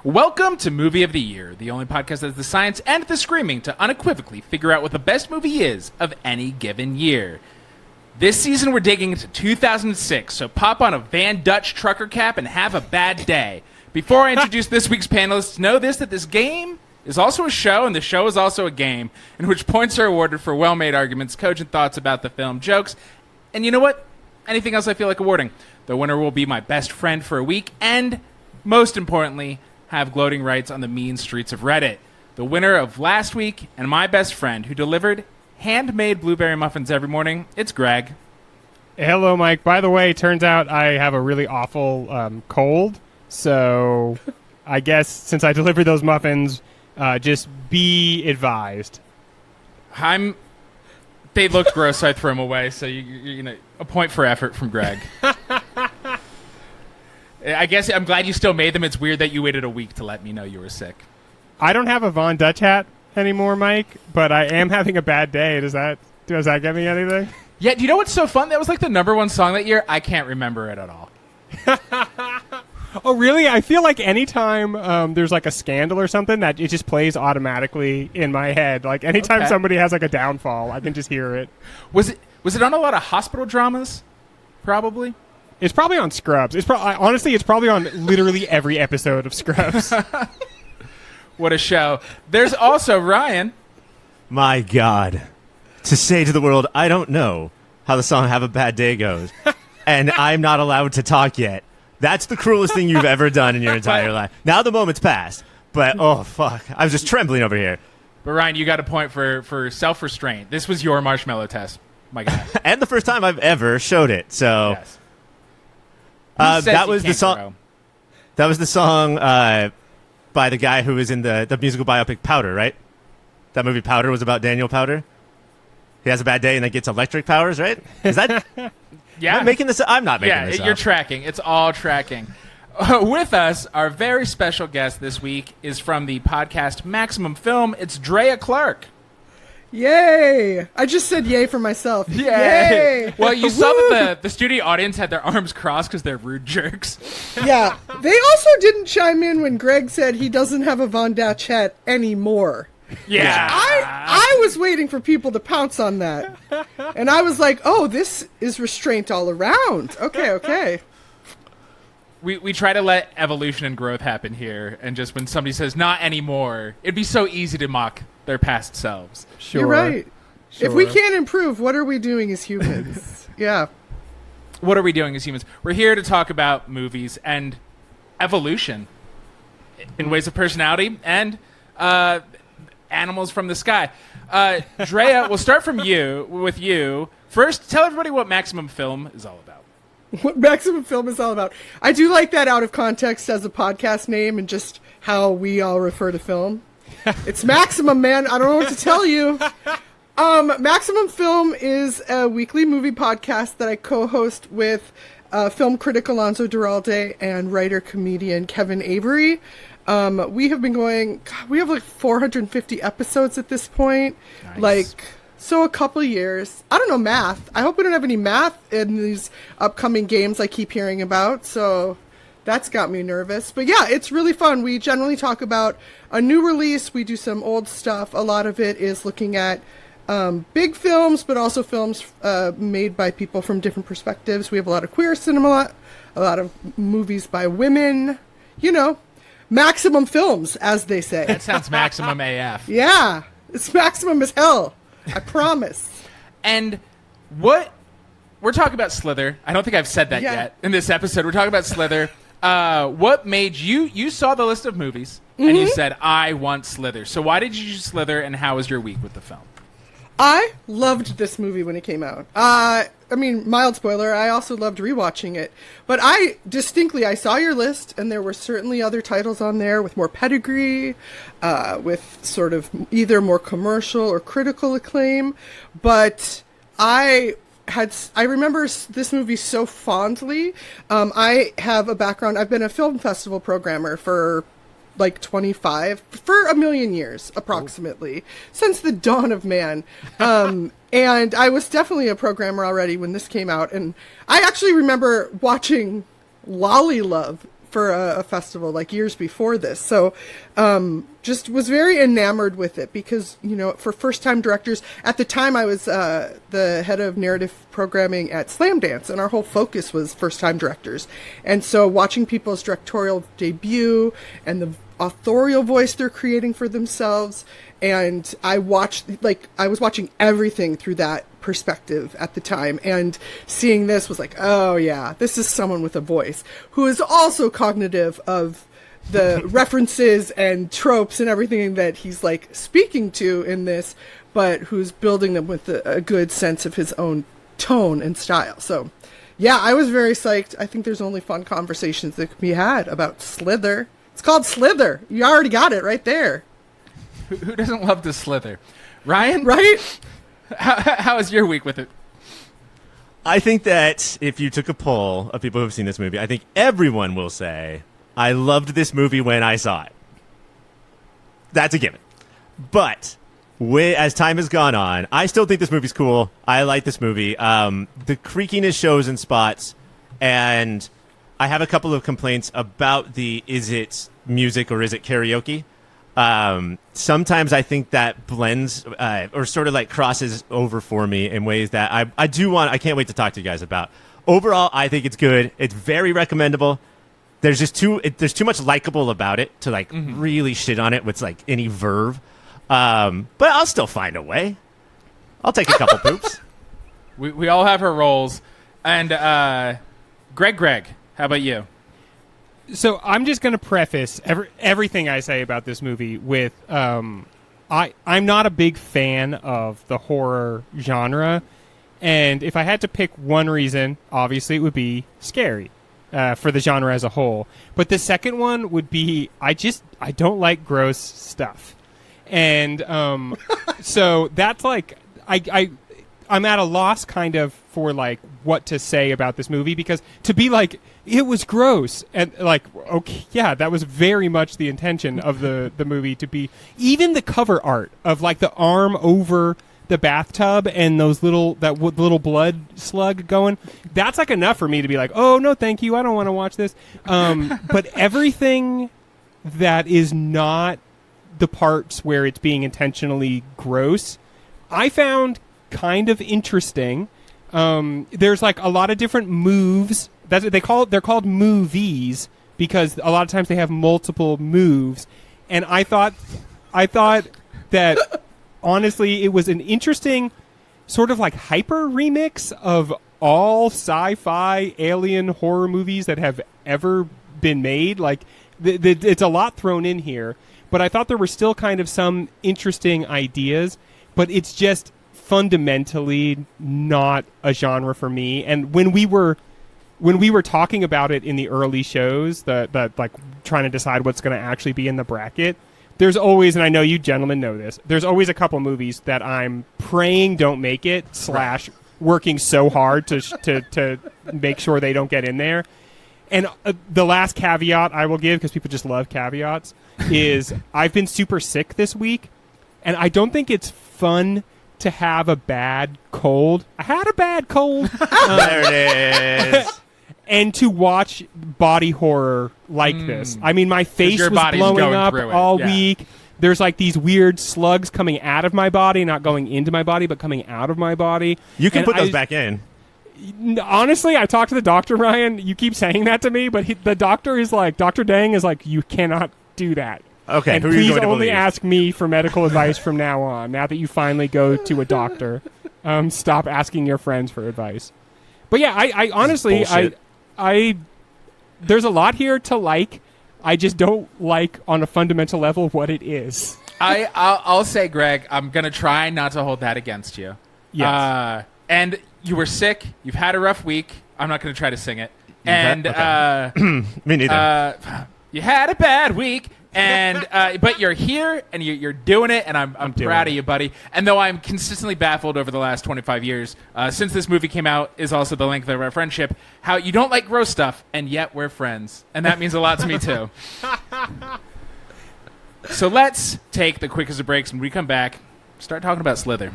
Welcome to Movie of the Year, the only podcast that has the science and the screaming to unequivocally figure out what the best movie is of any given year. This season we're digging into 2006, so pop on a Van Dutch trucker cap and have a bad day. Before I introduce this week's panelists, know that this game is also a show, and the show is also a game, in which points are awarded for well-made arguments, cogent thoughts about the film, jokes, and you know what? Anything else I feel like awarding. The winner will be my best friend for a week, and, most importantly, have gloating rights on the mean streets of Reddit. The winner of last week and my best friend who delivered handmade blueberry muffins every morning, it's Greg. Hello, Mike. By the way, turns out I have a really awful cold, so I guess since I delivered those muffins, just be advised. They looked gross, so I threw them away, so you know, a point for effort from Greg. I guess I'm glad you still made them. It's weird that you waited a week to let me know you were sick. I don't have a Von Dutch hat anymore, Mike, but I am having a bad day. Does that get me anything? Yeah, do you know what's so fun? That was like the #1 song that year. I can't remember it at all. Oh, really? I feel like anytime there's like a scandal or something, that it just plays automatically in my head. Like anytime somebody has like a downfall, I can just hear it. Was it on a lot of hospital dramas? Probably. It's probably on Scrubs. Honestly, it's probably on literally every episode of Scrubs. What a show. There's also Ryan. My God. To say to the world, I don't know how the song Have a Bad Day goes, and I'm not allowed to talk yet. That's the cruelest thing you've ever done in your entire life. Now the moment's passed, but oh, fuck. I was just trembling over here. But Ryan, you got a point for self-restraint. This was your marshmallow test, my God. And the first time I've ever showed it, so... Yes. That was the song. That was the song by the guy who was in the musical biopic Powder, right? That movie Powder was about Daniel Powder. He has a bad day and then gets electric powers, right? Is that? Yeah. Am I making this? I'm not making this. Yeah, you're tracking. It's all tracking. With us, our very special guest this week is from the podcast Maximum Film. It's Drea Clark. Yay! I just said yay for myself. Yay! Well, you saw that the studio audience had their arms crossed because they're rude jerks. Yeah. They also didn't chime in when Greg said he doesn't have a Von Dutch hat anymore. Yeah. I was waiting for people to pounce on that. And I was like, oh, this is restraint all around. Okay. We try to let evolution and growth happen here, and just when somebody says not anymore, it'd be so easy to mock their past selves. Sure. You're right. Sure. If we can't improve, what are we doing as humans? Yeah. What are we doing as humans? We're here to talk about movies and evolution in ways of personality and animals from the sky. Drea, we'll start with you. First, tell everybody what Maximum Film is all about. What Maximum Film is all about. I do like that out of context as a podcast name and just how we all refer to film. It's Maximum, man. I don't know what to tell you. Maximum Film is a weekly movie podcast that I co-host with film critic Alonso Duralde and writer-comedian Kevin Avery. We have been going... God, we have like 450 episodes at this point. Nice. So a couple years. I don't know math. I hope we don't have any math in these upcoming games I keep hearing about. So that's got me nervous. But yeah, it's really fun. We generally talk about a new release. We do some old stuff. A lot of it is looking at big films, but also films made by people from different perspectives. We have a lot of queer cinema, a lot of movies by women. You know, maximum films, as they say. That sounds maximum AF. Yeah, it's maximum as hell. I promise. And what we're talking about Slither. I don't think I've said that yet in this episode. We're talking about Slither. What made you saw the list of movies and you said, I want Slither. So why did you choose Slither, and how was your week with the film? I loved this movie when it came out. I mean, mild spoiler, I also loved rewatching it. But I saw your list, and there were certainly other titles on there with more pedigree, with sort of either more commercial or critical acclaim. But I remember this movie so fondly. I have a background. I've been a film festival programmer for like 25 for a million years approximately since the dawn of man. And I was definitely a programmer already when this came out. And I actually remember watching Lolly Love for a festival like years before this. So just was very enamored with it because, for first-time directors, at the time I was the head of narrative programming at Slam Dance, and our whole focus was first-time directors. And so watching people's directorial debut and the authorial voice they're creating for themselves, and I was watching everything through that perspective at the time, and seeing this was like, oh yeah, this is someone with a voice who is also cognitive of the references and tropes and everything that he's like speaking to in this, but who's building them with a good sense of his own tone and style. So yeah, I was very psyched. I think there's only fun conversations that could be had about Slither. It's called Slither. You already got it right there. Who doesn't love to slither? Ryan? Right? How was your week with it? I think that if you took a poll of people who've seen this movie, I think everyone will say, I loved this movie when I saw it. That's a given. But as time has gone on, I still think this movie's cool. I like this movie. The creakiness shows in spots, and I have a couple of complaints about is it music or is it karaoke? Sometimes I think that blends or sort of like crosses over for me in ways that I can't wait to talk to you guys about. Overall, I think it's good. It's very recommendable. There's just there's too much likable about it to like really shit on it with like any verve. But I'll still find a way. I'll take a couple poops. We all have our roles. And Greg, how about you? So I'm just going to preface everything I say about this movie with I'm not a big fan of the horror genre, and if I had to pick one reason, obviously it would be scary for the genre as a whole. But the second one would be I don't like gross stuff, and so that's like I'm at a loss kind of for like what to say about this movie, because to be like it was gross and like, okay, yeah, that was very much the intention of the movie to be. Even the cover art of like the arm over the bathtub and those little blood slug going, that's like enough for me to be like, oh no, thank you, I don't want to watch this. But everything that is not the parts where it's being intentionally gross, I found kind of interesting. There's like a lot of different moves. That's what they're called movies because a lot of times they have multiple moves. And I thought that honestly it was an interesting sort of like hyper remix of all sci-fi alien horror movies that have ever been made. Like it's a lot thrown in here, but I thought there were still kind of some interesting ideas, but it's just fundamentally not a genre for me. And when we were talking about it in the early shows, the like trying to decide what's going to actually be in the bracket, there's always, and I know you gentlemen know this, there's always a couple movies that I'm praying don't make it / working so hard to make sure they don't get in there. And the last caveat I will give, because people just love caveats, is I've been super sick this week, and I don't think it's fun to have a bad cold. I had a bad cold. There it is. And to watch body horror like this. I mean, my face was blowing up all week. There's like these weird slugs coming out of my body, not going into my body, but coming out of my body. You can put those back in. Honestly, I talked to the doctor, Ryan. You keep saying that to me, but the doctor is like, Dr. Dang is like, you cannot do that. Okay, and please only ask me for medical advice from now on. Now that you finally go to a doctor, stop asking your friends for advice. But yeah, I honestly, I there's a lot here to like. I just don't like on a fundamental level what it is. I'll say, Greg, I'm gonna try not to hold that against you. Yes. And you were sick. You've had a rough week. I'm not gonna try to sing it. And me neither. You had a bad week. And but you're here and you're doing it, and I'm proud of you, buddy. And though I'm consistently baffled over the last 25 years since this movie came out, is also the length of our friendship, how you don't like gross stuff and yet we're friends, and that means a lot to me too. So let's take the quickest of breaks, and when we come back, start talking about Slither.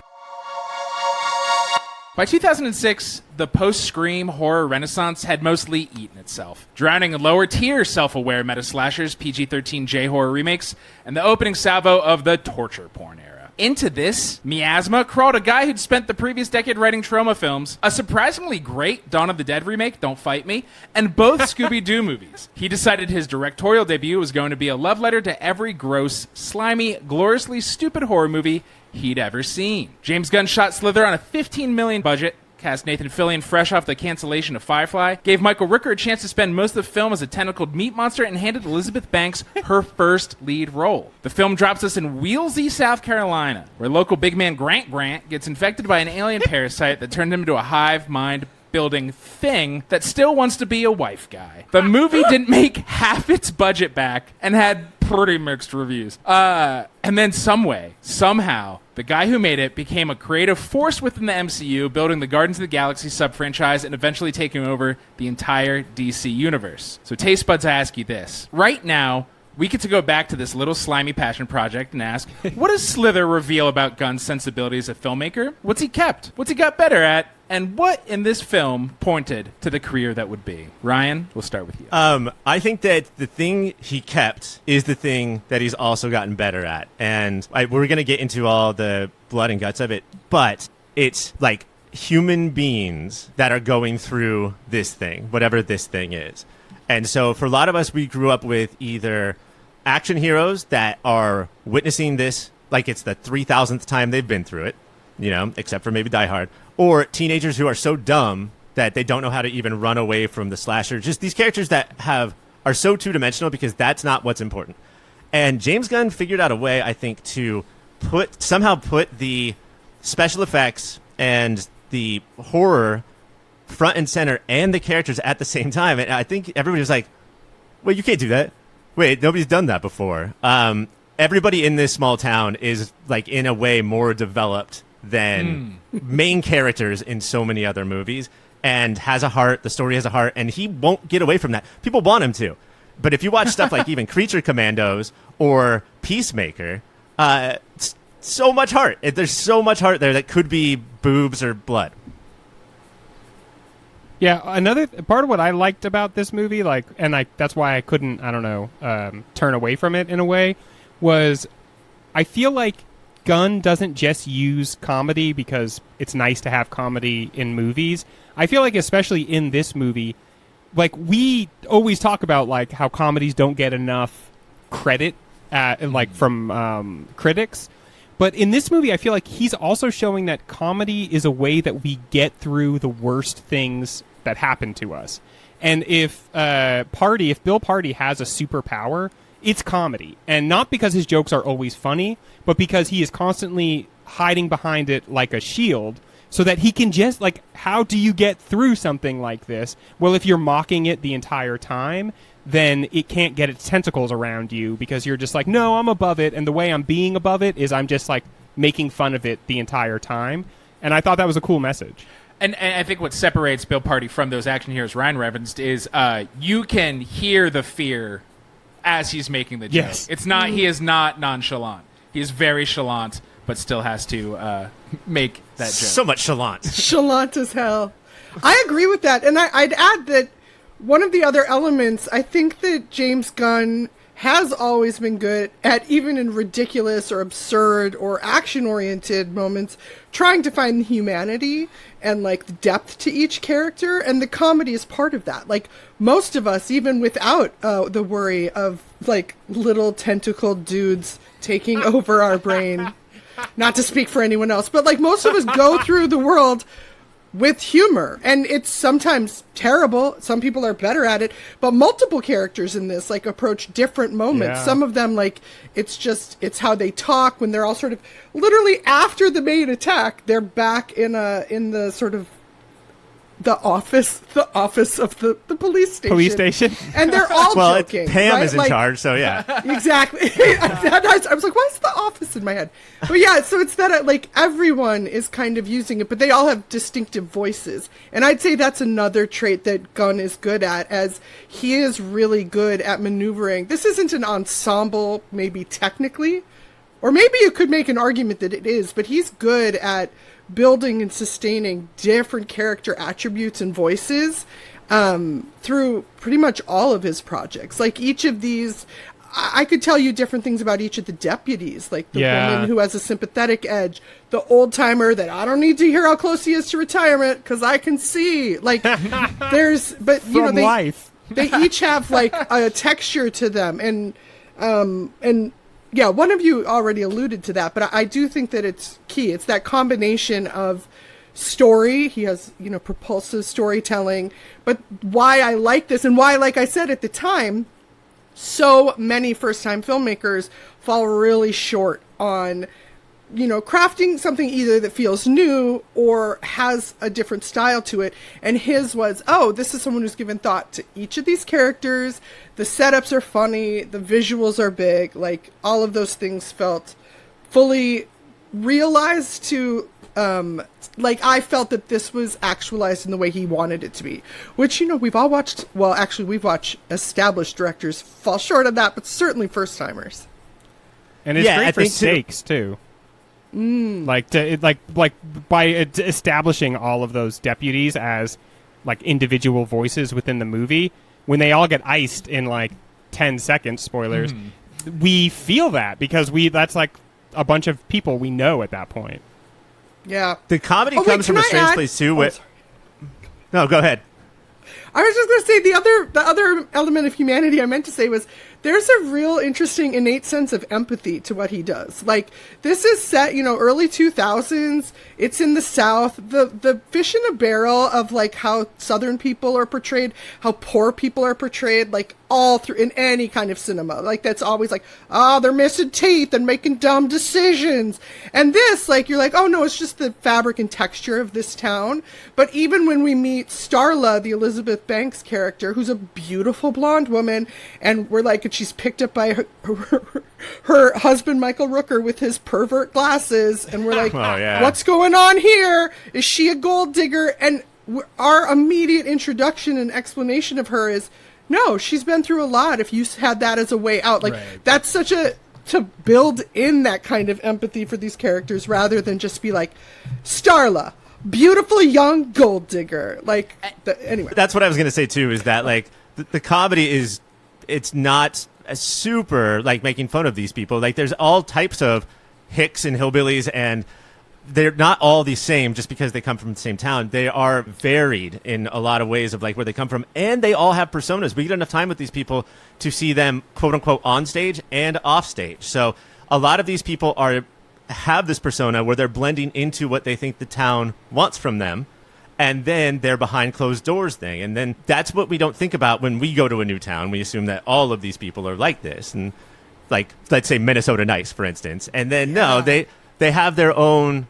By 2006, the post-Scream horror renaissance had mostly eaten itself, drowning in lower-tier self-aware meta-slashers, PG-13 J-horror remakes, and the opening salvo of the torture porn era. Into this miasma crawled a guy who'd spent the previous decade writing trauma films, a surprisingly great Dawn of the Dead remake, Don't Fight Me, and both Scooby-Doo movies. He decided his directorial debut was going to be a love letter to every gross, slimy, gloriously stupid horror movie he'd ever seen. James Gunn shot Slither on a $15 million budget, cast Nathan Fillion fresh off the cancellation of Firefly, gave Michael Rooker a chance to spend most of the film as a tentacled meat monster, and handed Elizabeth Banks her first lead role. The film drops us in Wheelsy, South Carolina, where local big man Grant gets infected by an alien parasite that turned him into a hive mind building thing that still wants to be a wife guy. The movie didn't make half its budget back and had pretty mixed reviews. And then somehow, the guy who made it became a creative force within the MCU, building the Guardians of the Galaxy sub-franchise and eventually taking over the entire DC universe. So taste buds, I ask you this. Right now, we get to go back to this little slimy passion project and ask, what does Slither reveal about Gunn's sensibilities as a filmmaker? What's he kept? What's he got better at? And what in this film pointed to the career that would be? Ryan, we'll start with you. I think that the thing he kept is the thing that he's also gotten better at. And we're going to get into all the blood and guts of it, but it's like human beings that are going through this thing, whatever this thing is. And so for a lot of us, we grew up with either action heroes that are witnessing this like it's the 3,000th time they've been through it, you know, except for maybe Die Hard, or teenagers who are so dumb that they don't know how to even run away from the slasher. Just these characters that are so two-dimensional because that's not what's important. And James Gunn figured out a way, I think, to somehow put the special effects and the horror front and center and the characters at the same time. And I think everybody was like, wait, you can't do that. Wait, nobody's done that before. Everybody in this small town is, like, in a way more developed than main characters in so many other movies, and has a heart. The story has a heart, and he won't get away from that. People want him to. But if you watch stuff like even Creature Commandos or Peacemaker, so much heart. There's so much heart there that could be boobs or blood. Yeah, another part of what I liked about this movie, that's why I couldn't, turn away from it in a way, was I feel like Gunn doesn't just use comedy because it's nice to have comedy in movies. I feel like especially in this movie, like we always talk about like how comedies don't get enough credit from critics. But in this movie, I feel like he's also showing that comedy is a way that we get through the worst things that happen to us. And if Bill Party has a superpower, it's comedy. And not because his jokes are always funny, but because he is constantly hiding behind it like a shield so that he can just, like, how do you get through something like this? Well, if you're mocking it the entire time, then it can't get its tentacles around you because you're just like, no, I'm above it. And the way I'm being above it is I'm just, like, making fun of it the entire time. And I thought that was a cool message. And I think what separates Bill Party from those action heroes Ryan referenced is you can hear the fear as he's making the joke. Yes. It's not, he is not nonchalant. He is very chalant, but still has to make that joke. So much chalant. Chalant as hell. I agree with that. And I'd add that one of the other elements, I think that James Gunn has always been good at, even in ridiculous or absurd or action-oriented moments, trying to find the humanity and, like, the depth to each character, and the comedy is part of that. Like, most of us, even without the worry of, like, little tentacled dudes taking over our brain, not to speak for anyone else, but, like, most of us go through the world with humor, and it's sometimes terrible. Some people are better at it, but multiple characters in this, like, approach different moments. Yeah. Some of them, like, it's how they talk when they're all sort of literally after the main attack, they're back in the sort of the office of the police station. And they're all joking. Pam right? is in charge, so yeah. Exactly. I was like, why is the office in my head? But yeah, so it's that, like, everyone is kind of using it, but they all have distinctive voices. And I'd say that's another trait that Gunn is good at, as he is really good at maneuvering. This isn't an ensemble, maybe technically, or maybe you could make an argument that it is, but he's good at building and sustaining different character attributes and voices through pretty much all of his projects. Like each of these, I could tell you different things about each of the deputies, like the woman who has a sympathetic edge, the old timer that I don't need to hear how close he is to retirement because I can see. Like life. They each have like a texture to them, and yeah, one of you already alluded to that, but I do think that it's key. It's that combination of story. He has, propulsive storytelling, but why I like this and why, like I said at the time, so many first-time filmmakers fall really short on, crafting something either that feels new or has a different style to it. And his was, this is someone who's given thought to each of these characters. The setups are funny. The visuals are big. Like, all of those things felt fully realized to, I felt that this was actualized in the way he wanted it to be, which, we've all watched, we've watched established directors fall short of that, but certainly first timers. And it's great for stakes too. Like by establishing all of those deputies as like individual voices within the movie, when they all get iced in like 10 seconds, spoilers, we feel that because that's like a bunch of people we know at that point. Yeah. The comedy comes from a strange place too. No, go ahead. I was just going to say the other element of humanity I meant to say was there's a real interesting innate sense of empathy to what he does. Like, this is set, early 2000s. It's in the South. The fish in a barrel of like how Southern people are portrayed, how poor people are portrayed, like all through in any kind of cinema. Like, that's always like, they're missing teeth and making dumb decisions. And this, like, you're like, oh no, it's just the fabric and texture of this town. But even when we meet Starla, the Elizabeth Banks character, who's a beautiful blonde woman, and we're like, she's picked up by her husband, Michael Rooker, with his pervert glasses. And we're like, what's going on here? Is she a gold digger? And our immediate introduction and explanation of her is, no, she's been through a lot. If you had that as a way out, like that's such to build in that kind of empathy for these characters rather than just be like, Starla, beautiful young gold digger. Like, anyway. That's what I was going to say too, is that like the comedy is, it's not a super like making fun of these people. Like, there's all types of hicks and hillbillies, and they're not all the same just because they come from the same town. They are varied in a lot of ways of like where they come from, and they all have personas. We get enough time with these people to see them quote unquote on stage and off stage. So a lot of these people have this persona where they're blending into what they think the town wants from them, and then they're behind closed doors thing. And then that's what we don't think about when we go to a new town. We assume that all of these people are like this, and like, let's say Minnesota Nice, for instance. And then no, they have their own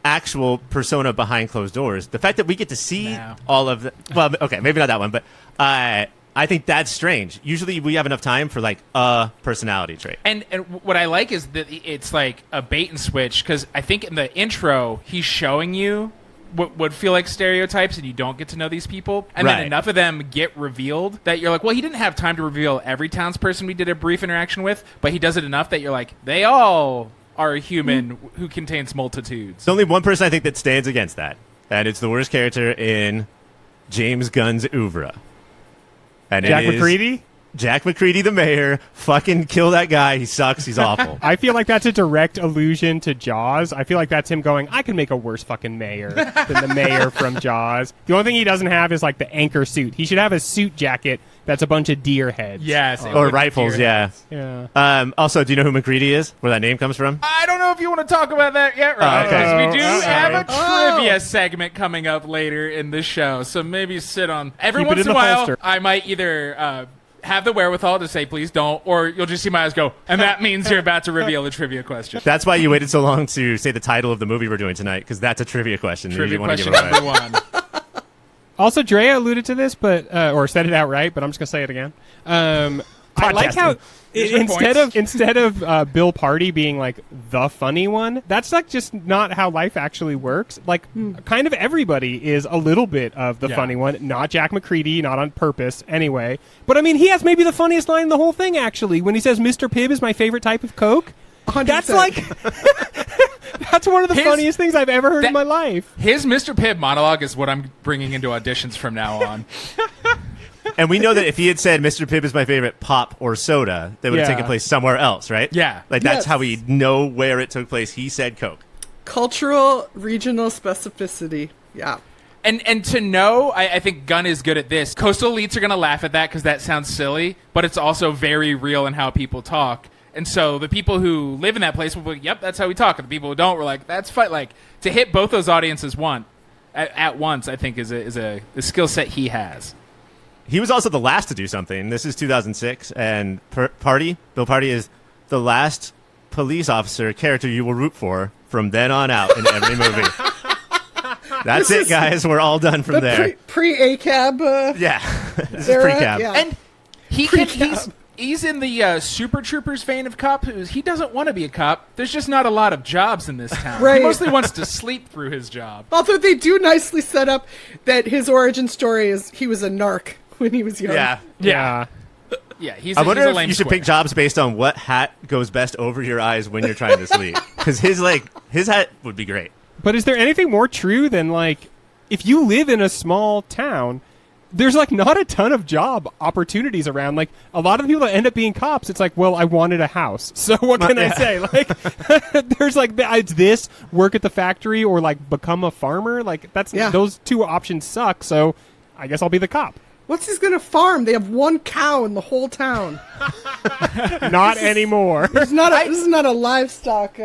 actual persona behind closed doors. The fact that we get to see all of the, well, okay, maybe not that one, but I think that's strange. Usually we have enough time for like a personality trait. And what I like is that it's like a bait and switch, because I think in the intro he's showing you what would feel like stereotypes, and you don't get to know these people, and then enough of them get revealed that you're like, well, he didn't have time to reveal every townsperson we did a brief interaction with, but he does it enough that you're like, they all are a human who contains multitudes. There's only one person I think that stands against that, and it's the worst character in James Gunn's oeuvre. And Jack McCready? Jack McCready, the mayor. Fucking kill that guy. He sucks. He's awful. I feel like that's a direct allusion to Jaws. I feel like that's him going, I can make a worse fucking mayor than the mayor from Jaws. The only thing he doesn't have is like the anchor suit. He should have a suit jacket that's a bunch of deer heads. Yes. Or rifles, yeah. Also, do you know who McCready is? Where that name comes from? I don't know if you want to talk about that yet, right? Because we do have a trivia segment coming up later in the show, so maybe sit on. Every once in a while, holster. I might either have the wherewithal to say please don't, or you'll just see my eyes go, and that means you're about to reveal a trivia question. That's why you waited so long to say the title of the movie we're doing tonight, because that's a trivia question. Trivia question number one. Also, Drea alluded to this, but or said it outright, but I'm just gonna say it again. I like how instead of Bill Party being like the funny one, that's like just not how life actually works. Like, kind of everybody is a little bit of the funny one. Not Jack McCready, not on purpose, anyway. But I mean, he has maybe the funniest line in the whole thing. Actually, when he says, "Mr. Pibb is my favorite type of Coke." 100%. That's like That's one of the funniest things I've ever heard in my life. His Mr. Pibb monologue is what I'm bringing into auditions from now on. And we know that if he had said Mr. Pibb is my favorite pop or soda, that would have taken place somewhere else, right? Yeah. Like, that's how we know where it took place. He said Coke. Cultural, regional specificity. Yeah. And to know, I think Gunn is good at this. Coastal elites are going to laugh at that because that sounds silly, but it's also very real in how people talk. And so the people who live in that place will be like, yep, that's how we talk. And the people who don't were like, that's fine. Like, to hit both those audiences at once, I think is a skill set he has. He was also the last to do something. This is 2006, and Bill Party is the last police officer character you will root for from then on out in every movie. That's it, guys. We're all done from there. Pre-ACAB. Yeah. This is pre-cab. Yeah. And he's in the Super Troopers vein of cop. He doesn't want to be a cop. There's just not a lot of jobs in this town. Right. He mostly wants to sleep through his job. Although they do nicely set up that his origin story is he was a narc when he was young. Yeah. Yeah. He's I wonder he's a if lame you should square. pick jobs based on what hat goes best over your eyes when you're trying to sleep. Because his hat would be great. But is there anything more true than, like, if you live in a small town, there's, like, not a ton of job opportunities around. Like, a lot of the people that end up being cops, it's like, well, I wanted a house. So what can I say? Like, there's, like, it's this, work at the factory, or, like, become a farmer. Like, those two options suck, so I guess I'll be the cop. What's he's gonna farm? They have one cow in the whole town. Not anymore. This is not a livestock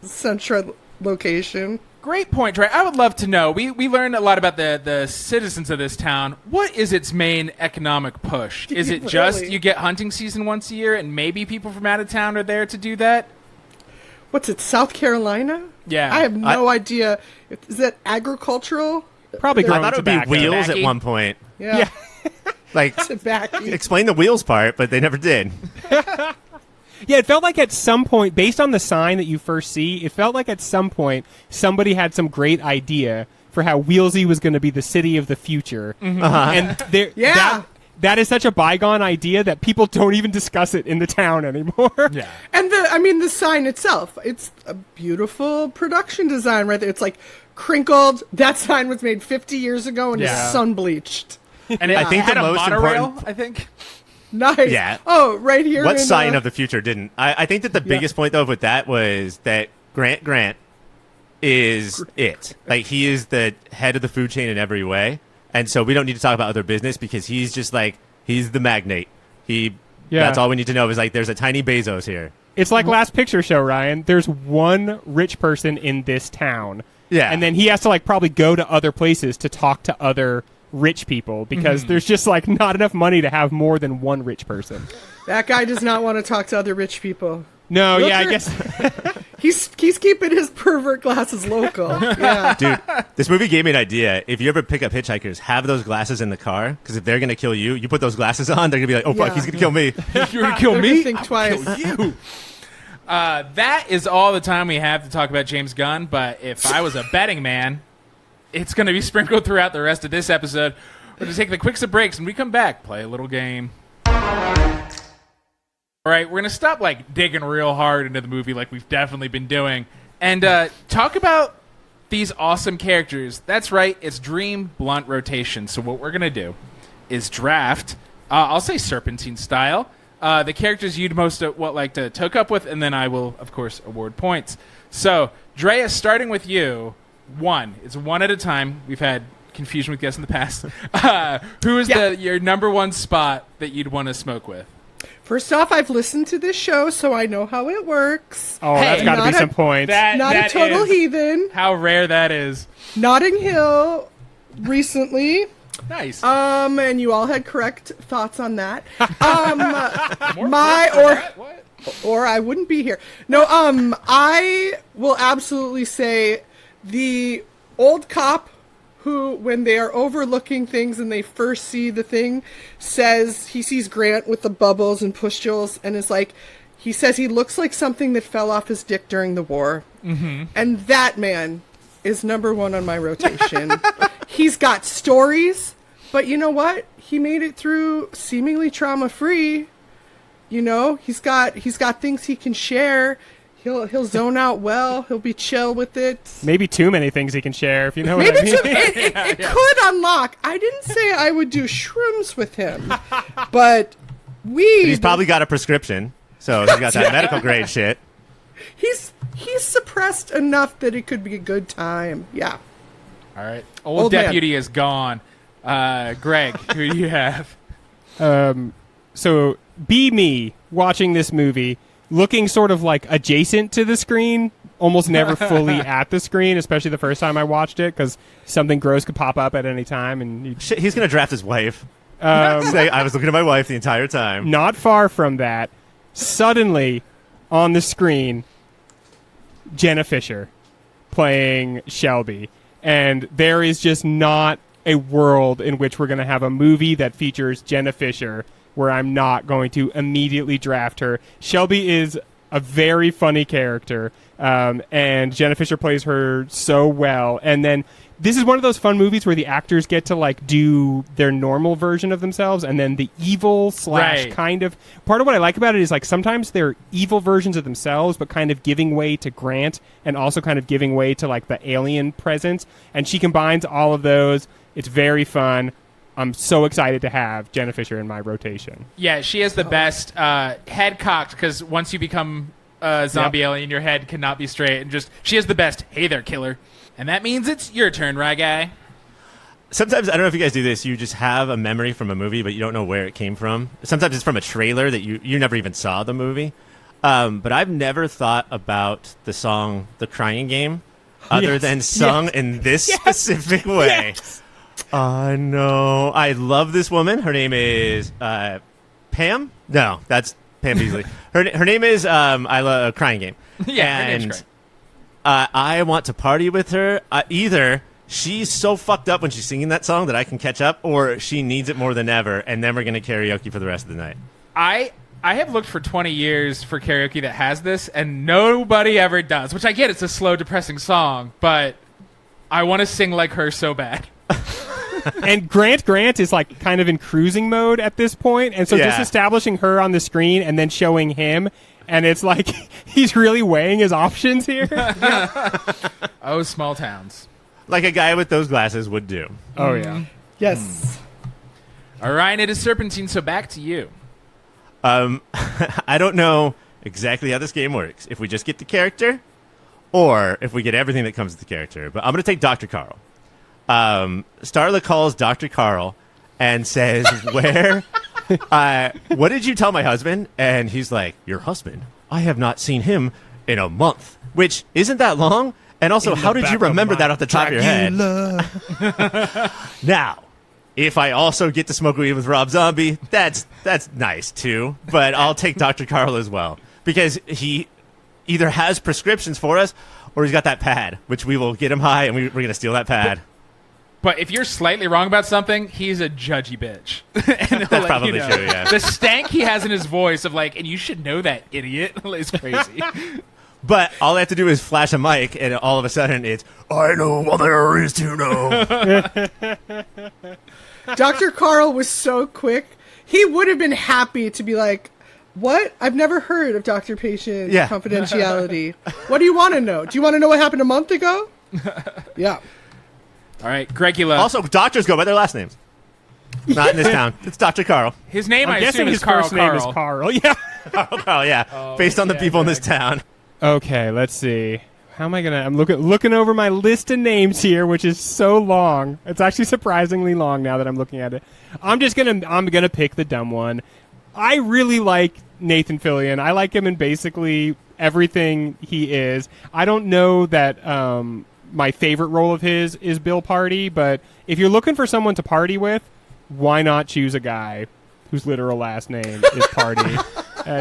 central location. Great point, Dre. I would love to know. We learned a lot about the citizens of this town. What is its main economic push? Is it just you get hunting season once a year and maybe people from out of town are there to do that? What's it, South Carolina? Yeah. I have no idea. Is that agricultural? Probably growing I thought it would be tobacco. wheels Tobacco. at one point. Yeah. Like, Tobacco. explain the wheels part, but they never did. Yeah, it felt like at some point, based on the sign that you first see, it felt like at some point somebody had some great idea for how Wheelsy was going to be the city of the future. Mm-hmm. And that is such a bygone idea that people don't even discuss it in the town anymore. Yeah. And the sign itself, it's a beautiful production design right there. It's like crinkled. That sign was made 50 years ago and is sun bleached. And I think had the a most monorail, important- I think. Nice. Yeah. Oh, right here. What sign of the future didn't? I think that the Yeah. biggest point, though, with that was that Grant is it. Like, he is the head of the food chain in every way. And so we don't need to talk about other business because he's just like, he's the magnate. That's all we need to know is, like, there's a tiny Bezos here. It's like Last Picture Show, Ryan. There's one rich person in this town. Yeah. And then he has to, like, probably go to other places to talk to other rich people because there's just, like, not enough money to have more than one rich person. That guy does not want to talk to other rich people. No, Rooker, I guess... He's keeping his pervert glasses local. Yeah. Dude, this movie gave me an idea. If you ever pick up hitchhikers, have those glasses in the car, because if they're going to kill you, you put those glasses on, they're going to be like, oh, fuck, Yeah. he's going to kill me. You're going to kill They're me? gonna think twice. I'll kill you. That is all the time we have to talk about James Gunn, but if I was a betting man, it's going to be sprinkled throughout the rest of this episode. We're going to take the quick sip breaks, and we come back, play a little game. All right, we're going to stop, like, digging real hard into the movie like we've definitely been doing, and talk about these awesome characters. That's right, it's Dream Blunt rotation. So what we're going to do is draft, I'll say Serpentine style, the characters you'd most like to toke up with, and then I will, of course, award points. So, Drea, starting with you, one. It's one at a time. We've had confusion with guests in the past. Who is your number one spot that you'd want to smoke with? First off, I've listened to this show, so I know how it works. Oh, that's got to be not some points. Not a total heathen. How rare that is. Notting Hill recently. Nice. And you all had correct thoughts on that. Or I wouldn't be here. No, I will absolutely say the old cop who, when they are overlooking things and they first see the thing, says he sees Grant with the bubbles and pustules and is like, he says he looks like something that fell off his dick during the war. Mm-hmm. And that man is number one on my rotation. He's got stories, but you know what? He made it through seemingly trauma-free. You know, he's got things he can share. He'll zone out well. He'll be chill with it. Maybe too many things he can share, if you know what I Maybe mean. it could unlock. I didn't say I would do shrooms with him, but weed. He's probably got a prescription, so he's got that medical grade shit. He's suppressed enough that it could be a good time. Yeah. All right. Old deputy is gone. Greg, who do you have? So be me watching this movie, looking sort of like adjacent to the screen, almost never fully at the screen, especially the first time I watched it, because something gross could pop up at any time. And Shit, he's going to draft his wife. Say, I was looking at my wife the entire time. not far from that, suddenly on the screen, Jenna Fisher playing Shelby. And there is just not a world in which we're going to have a movie that features Jenna Fisher where I'm not going to immediately draft her. Shelby is a very funny character, and Jenna Fisher plays her so well. And then this is one of those fun movies where the actors get to like do their normal version of themselves, and then the evil / Right. kind of part of what I like about it is like sometimes they're evil versions of themselves, but kind of giving way to Grant, and also kind of giving way to like the alien presence. And she combines all of those. It's very fun. I'm so excited to have Jenna Fisher in my rotation. Yeah, she has the best head cocked, because once you become a zombie alien, your head cannot be straight. And just, she has the best, hey there, killer. And that means it's your turn, right, guy? Sometimes, I don't know if you guys do this, you just have a memory from a movie, but you don't know where it came from. Sometimes it's from a trailer that you never even saw the movie. But I've never thought about the song The Crying Game other than sung in this specific way. Yes. No. I love this woman. Her name is Pam? No, that's Pam Beasley. Her name is I love Crying Game. Yeah, her name's and great. I want to party with her. Either she's so fucked up when she's singing that song that I can catch up, or she needs it more than ever, and then we're going to karaoke for the rest of the night. I have looked for 20 years for karaoke that has this, and nobody ever does, which I get. It's a slow, depressing song, but I want to sing like her so bad. And Grant is like kind of in cruising mode at this point, and so just Yeah. establishing her on the screen and then showing him, and it's like he's really weighing his options here. Oh, small towns. Like a guy with those glasses would do. Oh yeah. Yes. All right, it is Serpentine, so back to you. I don't know exactly how this game works. If we just get the character, or if we get everything that comes with the character. But I'm going to take Dr. Carl. Starla calls Dr. Carl and says, where, what did you tell my husband? And he's like, your husband? I have not seen him in a month, which isn't that long. And also, how did you remember that off the top of your head? Now, if I also get to smoke weed with Rob Zombie, that's nice too. But I'll take Dr. Carl as well, because he either has prescriptions for us or he's got that pad, which we will get him high and we're going to steal that pad. But if you're slightly wrong about something, he's a judgy bitch. And That's probably true, yeah. The stank he has in his voice of like, and you should know that, idiot, is crazy. But all I have to do is flash a mic, and all of a sudden it's, I know what there is to know. Dr. Carl was so quick. He would have been happy to be like, what? I've never heard of Dr. Patient confidentiality. What do you want to know? Do you want to know what happened a month ago? Yeah. All right, Gregula. Also, doctors go by their last names. Not in this town. It's Dr. Carl. His name, I'm I guessing assume, his is Carl first name is Carl. Yeah. Carl, yeah. Based on the people in this town. Okay, let's see. How am I gonna? I'm looking over my list of names here, which is so long. It's actually surprisingly long now that I'm looking at it. I'm gonna pick the dumb one. I really like Nathan Fillion. I like him in basically everything he is. I don't know that my favorite role of his is Bill Party, but if you're looking for someone to party with, why not choose a guy whose literal last name is Party?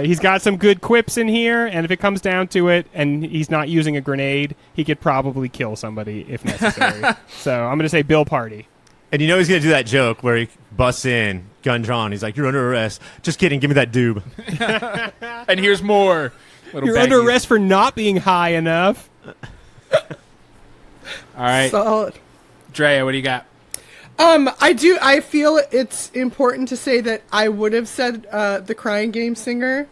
He's got some good quips in here, and if it comes down to it, and he's not using a grenade, he could probably kill somebody if necessary. So I'm going to say Bill Party. And you know he's going to do that joke where he busts in, gun drawn. He's like, you're under arrest. Just kidding. Give me that doob. And here's more. You're under arrest for not being high enough. All right. Solid. Drea, what do you got? I feel it's important to say that I would have said the Crying Game singer,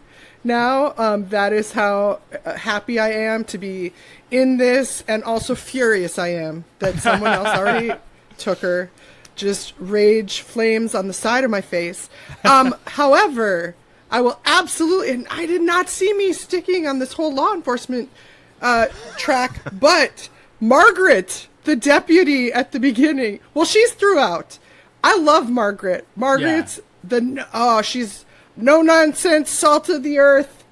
now. That is how happy I am to be in this, and also furious I am that someone else already took her. Just rage flames on the side of my face. However, I will absolutely, and I did not see me sticking on this whole law enforcement track, but Margaret, the deputy at the beginning, well, she's throughout. I love Margaret. Margaret's she's no nonsense, salt of the earth.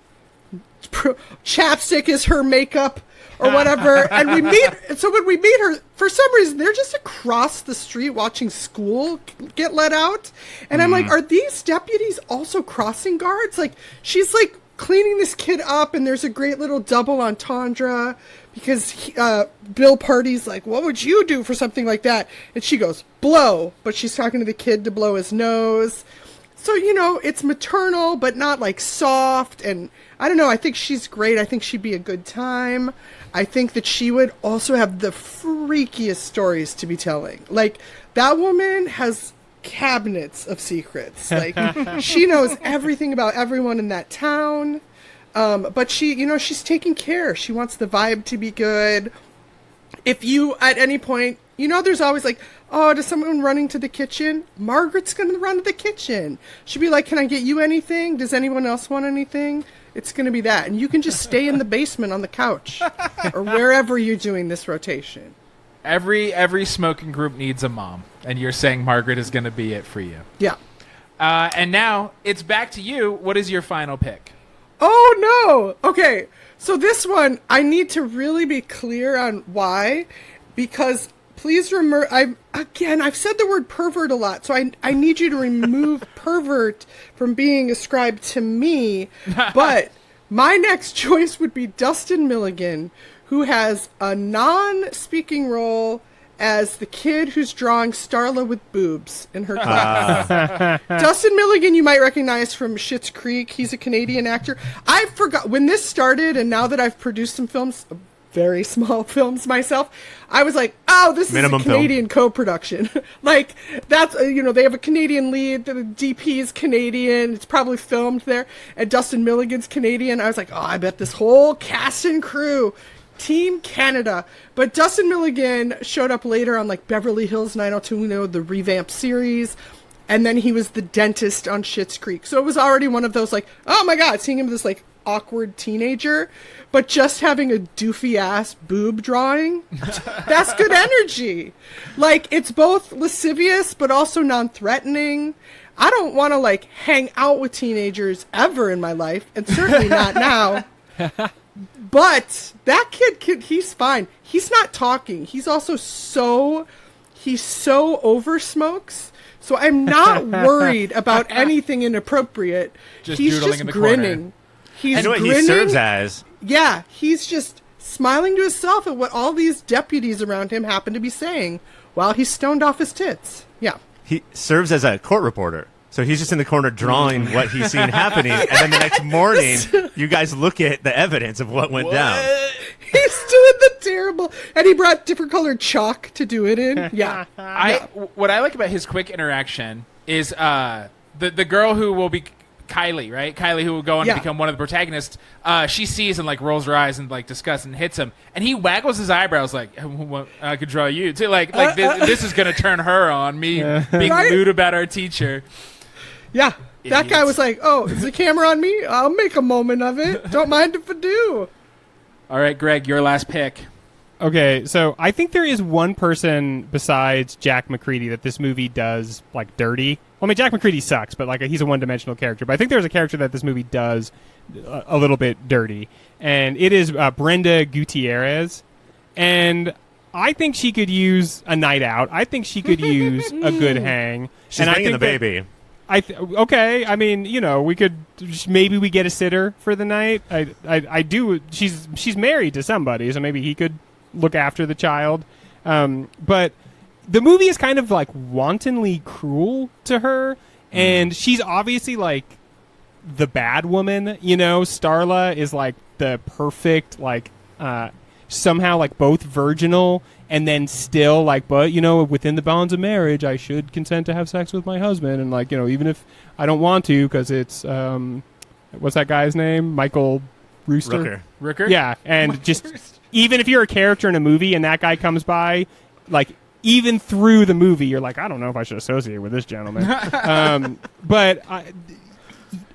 Chapstick is her makeup or whatever. And when we meet her, for some reason, they're just across the street watching school get let out. And I'm like, are these deputies also crossing guards? Like, she's like cleaning this kid up, and there's a great little double entendre because Bill Party's like, what would you do for something like that? And she goes, blow. But she's talking to the kid to blow his nose. So, it's maternal, but not like soft. And I don't know. I think she's great. I think she'd be a good time. I think that she would also have the freakiest stories to be telling. Like, that woman has cabinets of secrets. Like, she knows everything about everyone in that town. But she, she's taking care. She wants the vibe to be good. If you, at any point, there's always like, oh, does someone running to the kitchen? Margaret's going to run to the kitchen. She'll be like, can I get you anything? Does anyone else want anything? It's going to be that. And you can just stay in the basement on the couch or wherever you're doing this rotation. Every smoking group needs a mom. And you're saying Margaret is going to be it for you. Yeah. And now it's back to you. What is your final pick? Oh, no. Okay. So this one, I need to really be clear on why. Because please remember, I've said the word pervert a lot, so I need you to remove pervert from being ascribed to me. But my next choice would be Dustin Milligan, who has a non-speaking role as the kid who's drawing Starla with boobs in her class. Dustin Milligan, you might recognize from Schitt's Creek. He's a Canadian actor. I forgot when this started, and now that I've produced some films, very small films myself, I was like, oh, this is a Canadian co-production. Like, that's, they have a Canadian lead, the DP is Canadian, it's probably filmed there, and Dustin Milligan's Canadian. I was like, oh, I bet this whole cast and crew, Team Canada. But Dustin Milligan showed up later on, like, Beverly Hills 90210, the revamped series, and then he was the dentist on Schitt's Creek. So it was already one of those, like, oh my god, seeing him this, like, awkward teenager, but just having a doofy ass boob drawing, that's good energy. Like, it's both lascivious but also non-threatening. I don't want to like hang out with teenagers ever in my life, and certainly not now. But that kid, he's fine. He's not talking. He's also he's so over smokes. So I'm not worried about anything inappropriate. He's just grinning. Corner. He's and what grinning. he serves as. Yeah, he's just smiling to himself at what all these deputies around him happen to be saying while he's stoned off his tits. Yeah. He serves as a court reporter. So he's just in the corner drawing what he's seen happening. And then the next morning, you guys look at the evidence of what went down. He's doing the terrible. And he brought different colored chalk to do it in. Yeah. What I like about his quick interaction is the girl who will be Kylie, right? Kylie, who will go on to become one of the protagonists. She sees and like rolls her eyes and like disgusts and hits him, and he waggles his eyebrows like, "I could draw you too." Like this is gonna turn her on me being lewd about our teacher. Yeah, that guy was like, "Oh, is the camera on me? I'll make a moment of it. Don't mind if I do." All right, Greg, your last pick. Okay, so I think there is one person besides Jack McCready that this movie does like dirty. Well, I mean, Jack McCready sucks, but like he's a one-dimensional character. But I think there's a character that this movie does a little bit dirty, and it is Brenda Gutierrez. And I think she could use a night out. I think she could use a good hang. She's bringing the baby. Okay, I mean, we could maybe we get a sitter for the night. I do. She's married to somebody, so maybe he could look after the child. But the movie is kind of like wantonly cruel to her, and she's obviously like the bad woman. Starla is like the perfect, like somehow like both virginal and then still like, but within the bounds of marriage, I should consent to have sex with my husband, and like even if I don't want to because it's what's that guy's name? Michael Rooster? Rooker. Yeah, and just even if you're a character in a movie and that guy comes by, like even through the movie, you're like, I don't know if I should associate with this gentleman.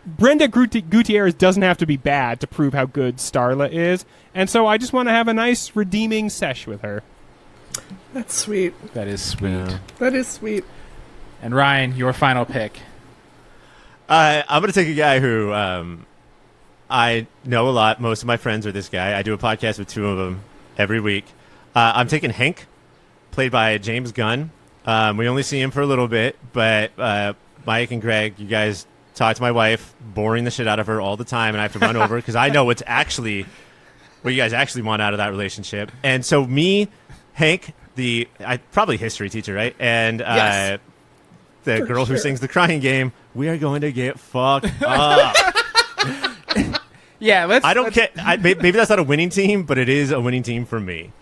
Brenda Gutierrez doesn't have to be bad to prove how good Starla is, and so I just want to have a nice redeeming sesh with her. That's sweet. That is sweet. Yeah. That is sweet. And Ryan, your final pick. I'm going to take a guy who I know a lot. Most of my friends are this guy. I do a podcast with two of them every week. I'm taking Hank, played by James Gunn. We only see him for a little bit, but Mike and Greg, you guys talk to my wife, boring the shit out of her all the time, and I have to run over because I know what you guys actually want out of that relationship. And so me, Hank, probably history teacher, right? And Yes. the For girl who sure. sings the crying game, we are going to get fucked up. Yeah, I don't care. Maybe that's not a winning team, but it is a winning team for me.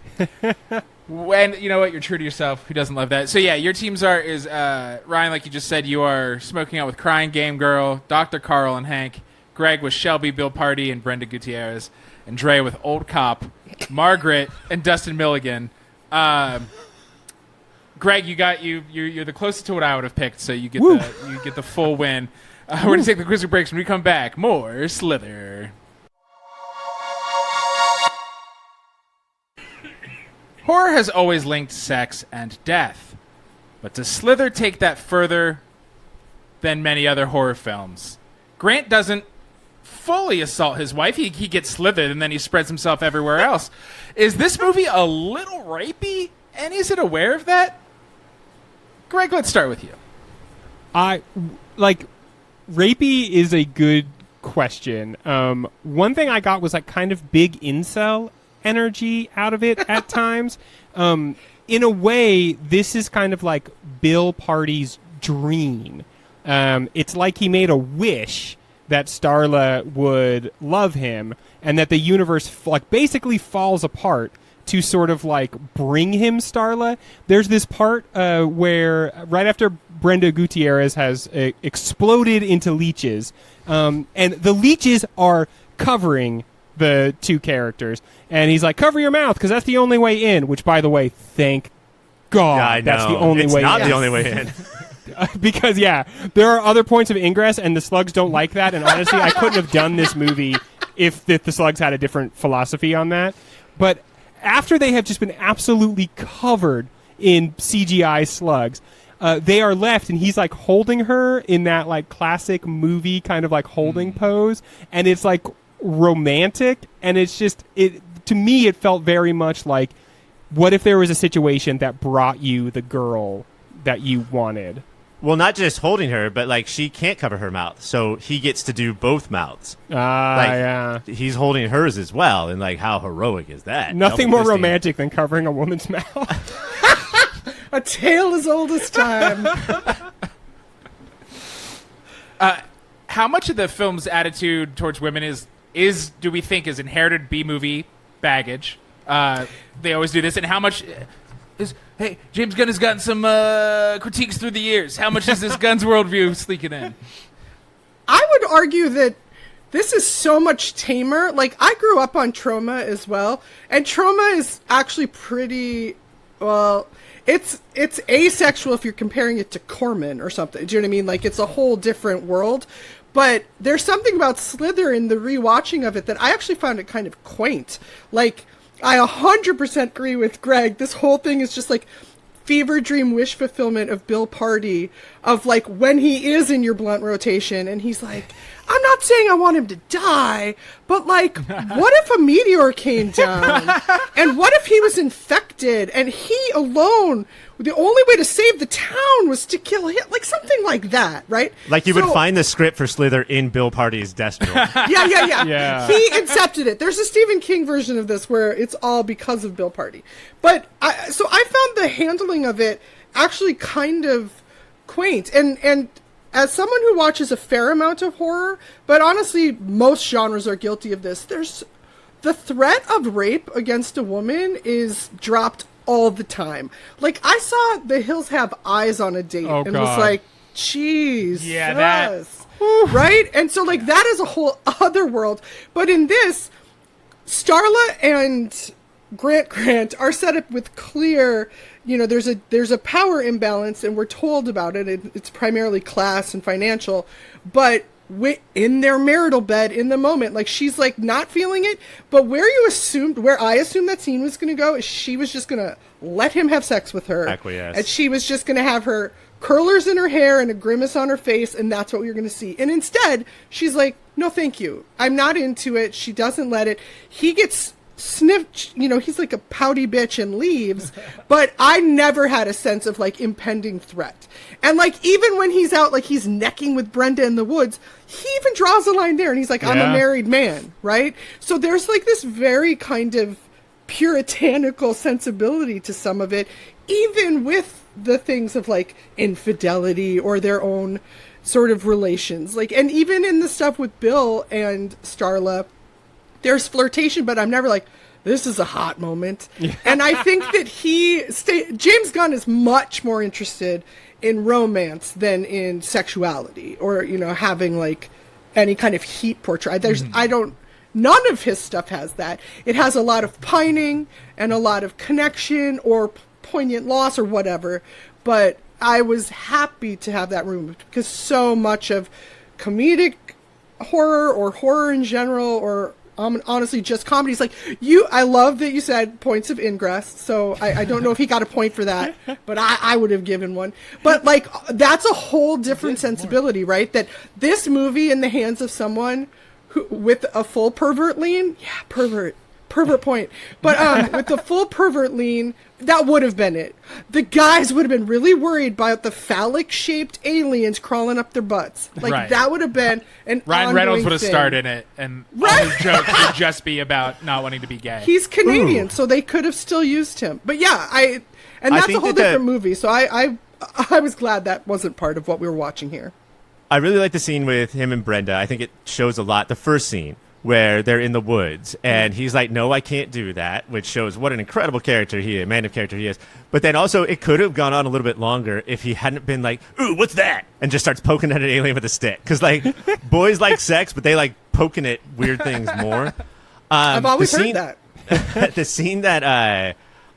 When you know what, you're true to yourself. Who doesn't love that? So yeah, your teams is Ryan, like you just said, you are smoking out with Crying Game Girl, Dr. Carl, and Hank. Greg with Shelby, Bill Party, and Brenda Gutierrez, and Drea with Old Cop, Margaret, and Dustin Milligan. Greg, you're the closest to what I would have picked, so you get the full win. We're gonna take the quiz breaks. When we come back, more Slither. Horror has always linked sex and death, but does Slither take that further than many other horror films? Grant doesn't fully assault his wife. He gets slithered and then he spreads himself everywhere else. Is this movie a little rapey, and is it aware of that? Greg, let's start with you. Rapey is a good question. One thing I got was like kind of big incel energy out of it at times. In a way, this is kind of like Bill Party's dream. It's like he made a wish that Starla would love him and that the universe basically falls apart to sort of like bring him Starla. There's this part where right after Brenda Gutierrez has exploded into leeches, and the leeches are covering the two characters, and he's like, cover your mouth because that's the only way in, which by the way, thank God, Yeah, I know. that's the only way in. It's not the only way in. Because there are other points of ingress and the slugs don't like that, and honestly I couldn't have done this movie if the slugs had a different philosophy on that. But after they have just been absolutely covered in CGI slugs, they are left, and he's like holding her in that like classic movie kind of like holding pose, and it's like romantic, and it's just to me it felt very much like, what if there was a situation that brought you the girl that you wanted? Well, not just holding her, but like she can't cover her mouth, so he gets to do both mouths. Yeah. He's holding hers as well, and like how heroic is that? Nothing more Double fisting. romantic than covering a woman's mouth. A tale as old as time. How much of the film's attitude towards women is do we think is inherited B-movie baggage? They always do this, and how much is, hey, James Gunn has gotten some critiques through the years. How much is this Gunn's worldview sneaking in? I would argue that this is so much tamer. Like, I grew up on Trauma as well, and Trauma is actually pretty, well, it's asexual if you're comparing it to Corman or something. Do you know what I mean? Like, it's a whole different world. But there's something about Slither in the rewatching of it that I actually found it kind of quaint. Like, I 100% agree with Greg. This whole thing is just like fever dream wish fulfillment of Bill Party, of like when he is in your blunt rotation and he's like, I'm not saying I want him to die, but like, what if a meteor came down? And what if he was infected and he alone, the only way to save the town was to kill him? Like something like that, right? Like you would find the script for Slither in Bill Party's desk drawer. Yeah. He incepted it. There's a Stephen King version of this where it's all because of Bill Party. But I found the handling of it actually kind of quaint. And as someone who watches a fair amount of horror, but honestly, most genres are guilty of this, there's the threat of rape against a woman is dropped all the time. Like, I saw The Hills Have Eyes on a date and was like, jeez. Yeah, right? And so like that is a whole other world. But in this, Starla and Grant are set up with clear, there's a power imbalance, and we're told about it. It's primarily class and financial, but in their marital bed in the moment, like she's like not feeling it, but where I assumed that scene was going to go is she was just going to let him have sex with her. Acquiesce. And she was just going to have her curlers in her hair and a grimace on her face, and that's what we were going to see. And instead, she's like, no, thank you. I'm not into it. She doesn't let it. He gets sniffed, he's like a pouty bitch and leaves, but I never had a sense of like impending threat. And like even when he's out, like he's necking with Brenda in the woods, he even draws a line there and he's like, I'm a married man, right? So there's like this very kind of puritanical sensibility to some of it, even with the things of like infidelity or their own sort of relations. Like, and even in the stuff with Bill and Starla, there's flirtation, but I'm never like, this is a hot moment. Yeah. And I think that James Gunn is much more interested in romance than in sexuality or, having like any kind of heat portrait. None of his stuff has that. It has a lot of pining and a lot of connection or poignant loss or whatever. But I was happy to have that removed because so much of comedic horror or horror in general or honestly just comedies like I love that you said points of ingress, so I don't know if he got a point for that, but I would have given one. But like that's a whole different sensibility, right? That this movie in the hands of someone who with a full pervert lean, pervert point, but with the full pervert lean, that would have been it. The guys would have been really worried about the phallic-shaped aliens crawling up their butts. Like that would have been an Ryan Reynolds would have thing. starred in it, and all his jokes would just be about not wanting to be gay. He's Canadian, so they could have still used him. But yeah, that's a whole different movie. So I was glad that wasn't part of what we were watching here. I really like the scene with him and Brenda. I think it shows a lot. The first scene where they're in the woods and he's like, no, I can't do that, which shows what an incredible character he is, man of character he is. But then also it could have gone on a little bit longer if he hadn't been like, ooh, what's that? And just starts poking at an alien with a stick. Because like boys like sex, but they like poking at weird things more. I've always heard that. The scene that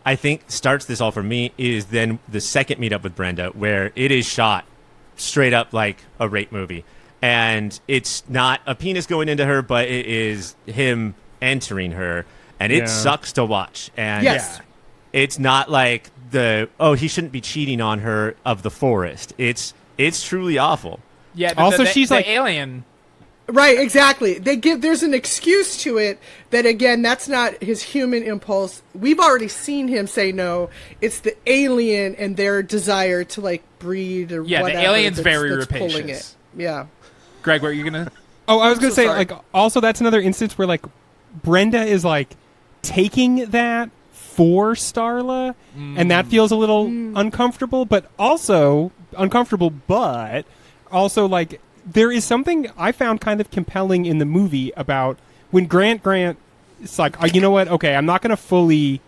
I think starts this all for me is then the second meetup with Brenda, where it is shot straight up like a rape movie. And it's not a penis going into her, but it is him entering her. And it sucks to watch. And it's not like he shouldn't be cheating on her of the forest. It's truly awful. Yeah, also she's the like alien. Right, exactly. There's an excuse to it that, again, that's not his human impulse. We've already seen him say no. It's the alien and their desire to, like, breed or whatever. Yeah, the alien's very that's rapacious. pulling it. Yeah. Greg, what are you going to... Oh, I was going to say, sorry. like, also that's another instance where, like, Brenda is, like, taking that for Starla, and that feels a little uncomfortable, but also, like, there is something I found kind of compelling in the movie about when Grant it's like, oh, you know what? Okay, I'm not going to fully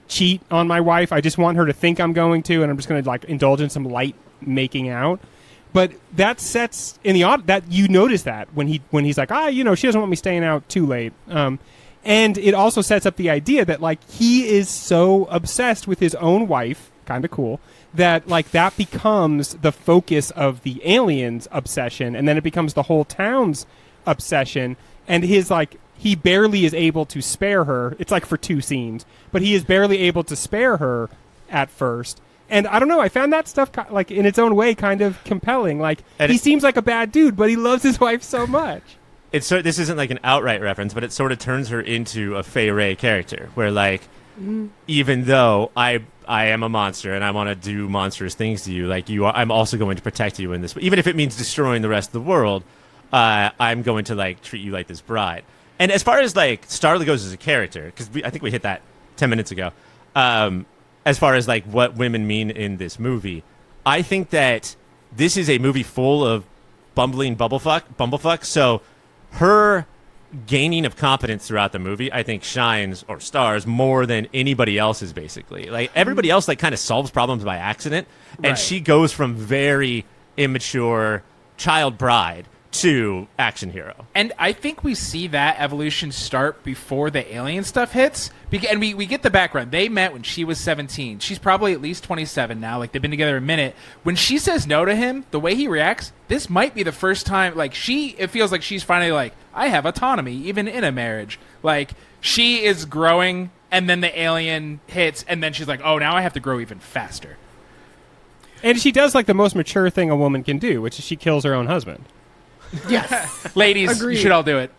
cheat on my wife. I just want her to think I'm going to, and I'm just going to like indulge in some light making out. But that sets in the that you notice that when he's like, she doesn't want me staying out too late. And it also sets up the idea that like he is so obsessed with his own wife, kind of cool, that like that becomes the focus of the alien's obsession, and then it becomes the whole town's obsession. And his like he barely is able to spare her. It's like for 2 scenes, but he is barely able to spare her at first. And I don't know, I found that stuff like in its own way kind of compelling. Like he seems like a bad dude, but he loves his wife so much. This isn't like an outright reference, but it sort of turns her into a Fay Wray character, where like even though I am a monster and I want to do monstrous things to you, like I'm also going to protect you in this. Even if it means destroying the rest of the world, I'm going to like treat you like this bride. And as far as like Starla goes as a character, because I think we hit that 10 minutes ago. As far as like what women mean in this movie, I think that this is a movie full of bumbling bumblefuck. So her gaining of competence throughout the movie, I think, shines or stars more than anybody else's. Basically, like everybody else, like kind of solves problems by accident, and she goes from very immature child bride to action hero. And I think we see that evolution start before the alien stuff hits. And we get the background. They met when she was 17. She's probably at least 27 now. Like, they've been together a minute. When she says no to him, the way he reacts, this might be the first time, like, it feels like she's finally like, I have autonomy, even in a marriage. Like, she is growing, and then the alien hits, and then she's like, oh, now I have to grow even faster. And she does, like, the most mature thing a woman can do, which is she kills her own husband. Yes. Ladies, Agreed. You should all do it.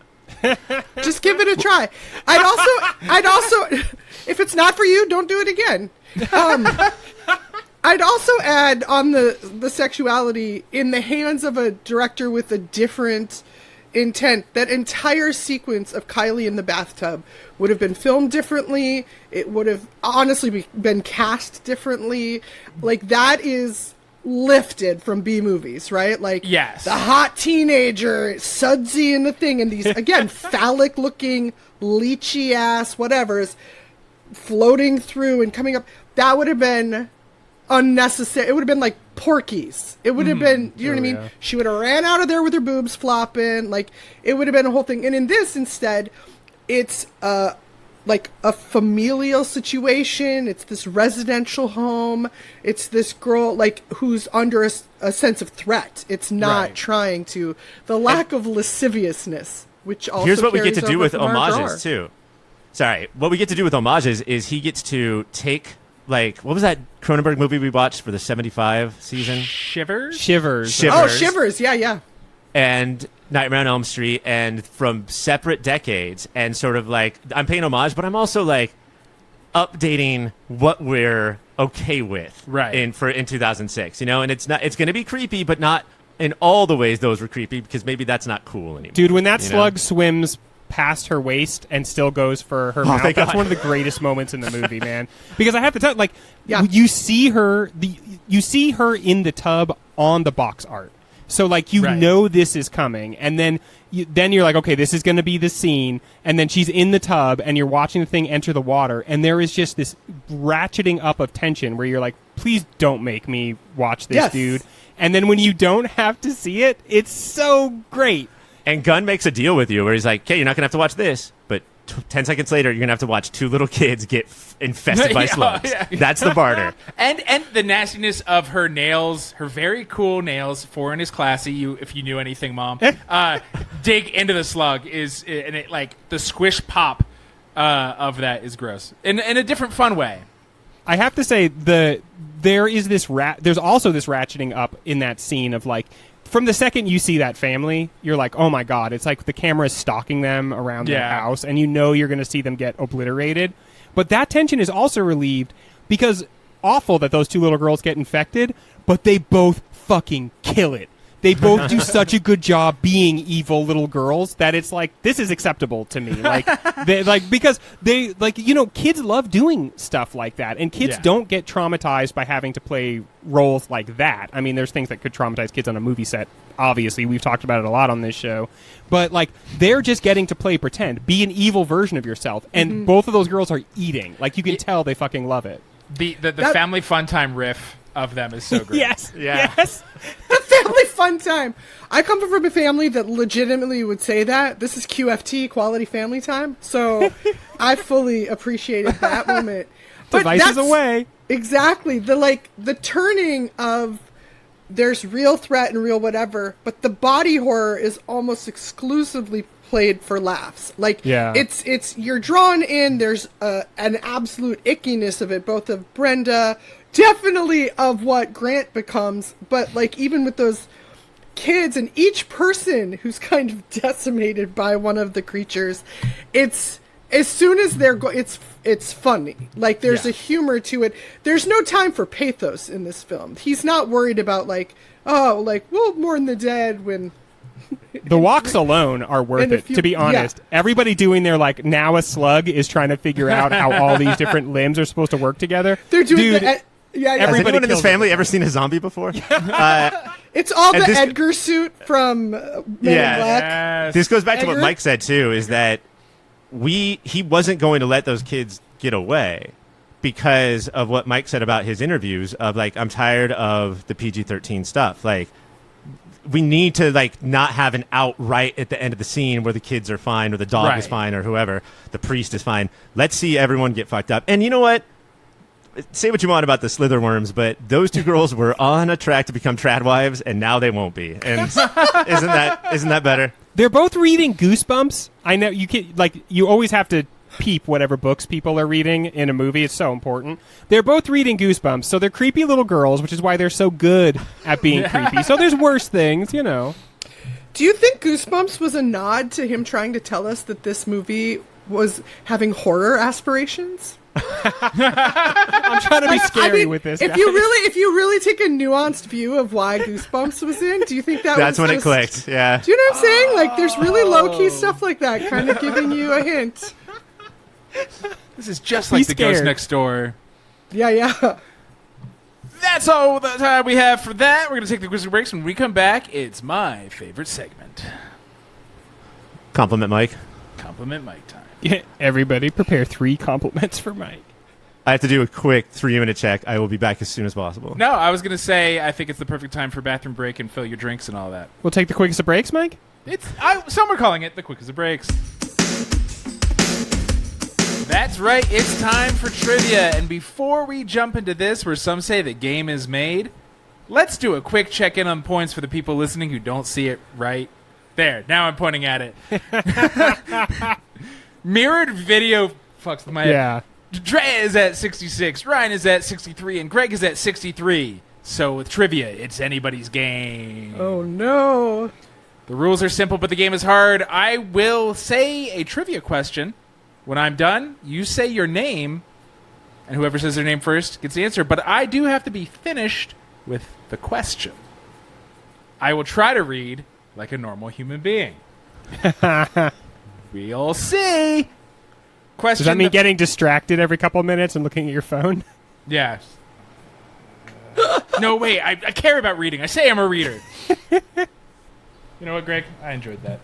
Just give it a try. I'd also, if it's not for you, don't do it again. I'd also add on the sexuality, in the hands of a director with a different intent, that entire sequence of Kylie in the bathtub would have been filmed differently. It would have honestly been cast differently. Like, that is lifted from B movies, right? Like, yes, the hot teenager, sudsy in the thing, and these, again, phallic looking, leechy ass whatever's floating through and coming up. That would have been unnecessary. It would have been like Porky's. It would have been, you know what I mean? Yeah. She would have ran out of there with her boobs flopping. Like, it would have been a whole thing. And in this, instead, it's like a familial situation. It's this residential home. It's this girl, like, who's under a sense of threat. It's not trying to. The lack of lasciviousness, which also here's what we get to do with homages homages too. Sorry, what we get to do with homages is he gets to take, like, what was that Cronenberg movie we watched for the 75 season? Shivers. Oh, Shivers. Yeah. And Nightmare on Elm Street, and from separate decades, and sort of like, I'm paying homage, but I'm also like updating what we're okay with in 2006, you know. And it's going to be creepy, but not in all the ways those were creepy, because maybe that's not cool anymore. Dude, when that slug swims past her waist and still goes for her mouth, that's one of the greatest moments in the movie, man. Because I have to tell, like, you see her in the tub on the box art. So, like, you know this is coming, and then you're like, okay, this is going to be the scene, and then she's in the tub, and you're watching the thing enter the water, and there is just this ratcheting up of tension where you're like, please don't make me watch this, dude. And then when you don't have to see it, it's so great. And Gunn makes a deal with you where he's like, okay, you're not going to have to watch this, but 10 seconds later, you're going to have to watch two little kids get infested by slugs. That's the barter. And the nastiness of her nails, her very cool nails, foreign is classy, if you knew anything, Mom, dig into the slug, and it, like, the squish pop of that is gross. In a different fun way. I have to say, there's also this ratcheting up in that scene of, like, from the second you see that family, you're like, oh my God, it's like the camera is stalking them around their house, and you know you're going to see them get obliterated. But that tension is also relieved because awful that those two little girls get infected, but they both fucking kill it. They both do such a good job being evil little girls that it's like, this is acceptable to me. Like, because kids love doing stuff like that, and kids don't get traumatized by having to play roles like that. I mean, there's things that could traumatize kids on a movie set. Obviously, we've talked about it a lot on this show, but, like, they're just getting to play pretend, be an evil version of yourself, and both of those girls are eating. Like, you can tell they fucking love it. The family fun time riff of them is so great. Yes. The family fun time. I come from a family that legitimately would say that. This is QFT, quality family time. So I fully appreciated that moment. But devices away. Exactly. The turning of there's real threat and real whatever, but the body horror is almost exclusively played for laughs. Like, it's you're drawn in. There's an absolute ickiness of it, both of Brenda, definitely of what Grant becomes, but, like, even with those kids and each person who's kind of decimated by one of the creatures, it's as soon as they're it's funny. Like, there's a humor to it. There's no time for pathos in this film. He's not worried about, like, we'll mourn the dead when. The walks alone are worth it, to be honest. Everybody doing their, like, now a slug is trying to figure out how all these different limbs are supposed to work together. They're doing Has anyone in this family ever seen a zombie before? It's all the Edgar suit from Men in Black. Yes. This goes back to what Mike said, too, is that he wasn't going to let those kids get away because of what Mike said about his interviews of, like, I'm tired of the PG-13 stuff. Like, we need to like not have an outright at the end of the scene where the kids are fine or the dog is fine or whoever, the priest is fine. Let's see everyone get fucked up. And you know what? Say what you want about the Slither worms, but those two girls were on a track to become trad wives, and now they won't be. And isn't that better? They're both reading Goosebumps. I know you can you always have to peep whatever books people are reading in a movie. It's so important. They're both reading Goosebumps, so they're creepy little girls, which is why they're so good at being creepy. So there's worse things, you know. Do you think Goosebumps was a nod to him trying to tell us that this movie was having horror aspirations? I'm trying to be scary with this. If you really take a nuanced view of why Goosebumps was in, do you think that's when it clicked? Yeah. Do you know what I'm saying? Like, there's really low key stuff like that, kind of giving you a hint. This is just like the Ghost Next Door. Yeah. That's all the time we have for that. We're going to take the quiz breaks. When we come back, it's my favorite segment. Compliment Mike. Compliment Mike time. Yeah, everybody prepare 3 compliments for Mike. I have to do a quick 3-minute check. I will be back as soon as possible. No, I was going to say I think it's the perfect time for bathroom break and fill your drinks and all that. We'll take the quickest of breaks, Mike? Some are calling it the quickest of breaks. That's right, it's time for trivia. And before we jump into this, where some say the game is made, let's do a quick check-in on points for the people listening who don't see it right there. Now I'm pointing at it. Mirrored video fucks with my head. Drea is at 66, Ryan is at 63, and Greg is at 63. So with trivia, it's anybody's game. Oh, no. The rules are simple, but the game is hard. I will say a trivia question. When I'm done, you say your name, and whoever says their name first gets the answer. But I do have to be finished with the question. I will try to read like a normal human being. We'll see. Question. Does that mean getting distracted every couple of minutes and looking at your phone? Yeah. No, wait. I care about reading. I say I'm a reader. You know what, Greg? I enjoyed that.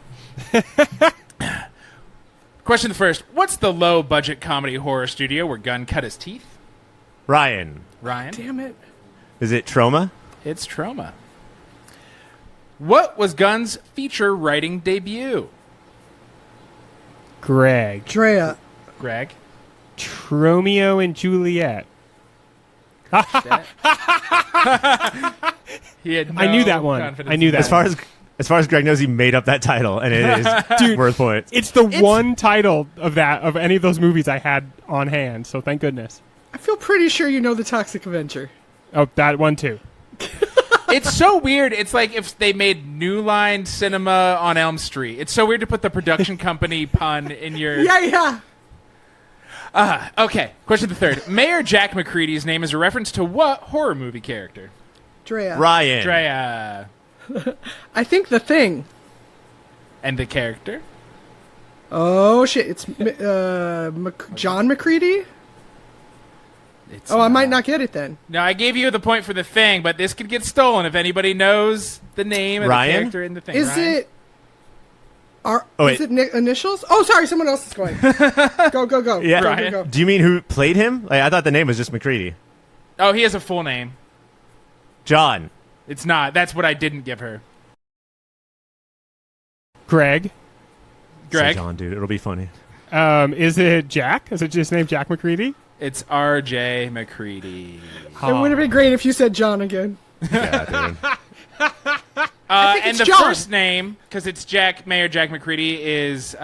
Question first. What's the low-budget comedy horror studio where Gunn cut his teeth? Ryan. Damn it. Is it Trauma? It's Trauma. What was Gunn's feature writing debut? Greg. Drea. Greg. Romeo and Juliet. He had no I knew that one. confidence I knew in that. As far as Greg knows, he made up that title, and it is Dude, worth points. It's the one title of any of those movies I had on hand, so thank goodness. I feel pretty sure you know The Toxic Avenger. Oh, that one too. It's so weird. It's like if they made New Line Cinema on Elm Street. It's so weird to put the production company pun in your... Yeah. Okay, question the third. Mayor Jack McCready's name is a reference to what horror movie character? Drea. Ryan. Drea. I think The Thing. And the character? Oh, shit. It's John McCready? I might not get it then. No, I gave you the point for The Thing, but this could get stolen if anybody knows the name of the character in The Thing. Is Ryan? it... Is it initials? Oh, sorry, someone else is going. Go. Yeah. Go. Do you mean who played him? Like, I thought the name was just McCready. Oh, he has a full name. John. It's not. That's what I didn't give her. Greg. Say John, dude. It'll be funny. Is it Jack? Is it just named Jack McCready? It's R.J. McCready. It would have been great if you said John again. Yeah, dude. And the John. first name, because it's Mayor Jack McCready, is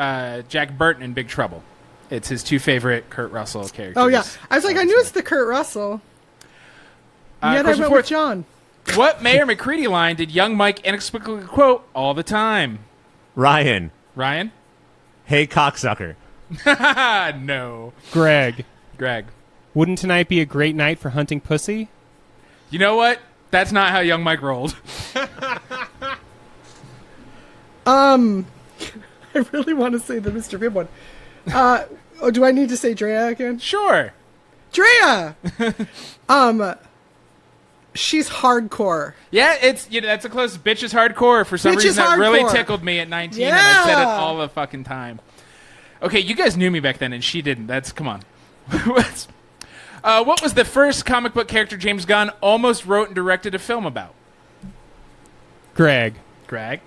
Jack Burton in Big Trouble. It's his 2 favorite Kurt Russell characters. Oh, yeah. I was like, I knew it's the Kurt Russell. Yet I question went four. with John. What Mayor McCready line did young Mike inexplicably quote all the time? Ryan. Ryan? Hey, cocksucker. No. Greg. Wouldn't tonight be a great night for hunting pussy? You know what? That's not how young Mike rolled. I really want to say the Mr. Pibb one. Do I need to say Drea again? Sure. Drea! She's hardcore. Yeah, that's a close. Bitch is hardcore. For some Bitch reason, is that really hardcore. tickled me at 19, and I said it all the fucking time. Okay, you guys knew me back then, and she didn't. Come on. What was the first comic book character James Gunn almost wrote and directed a film about? Greg. Greg?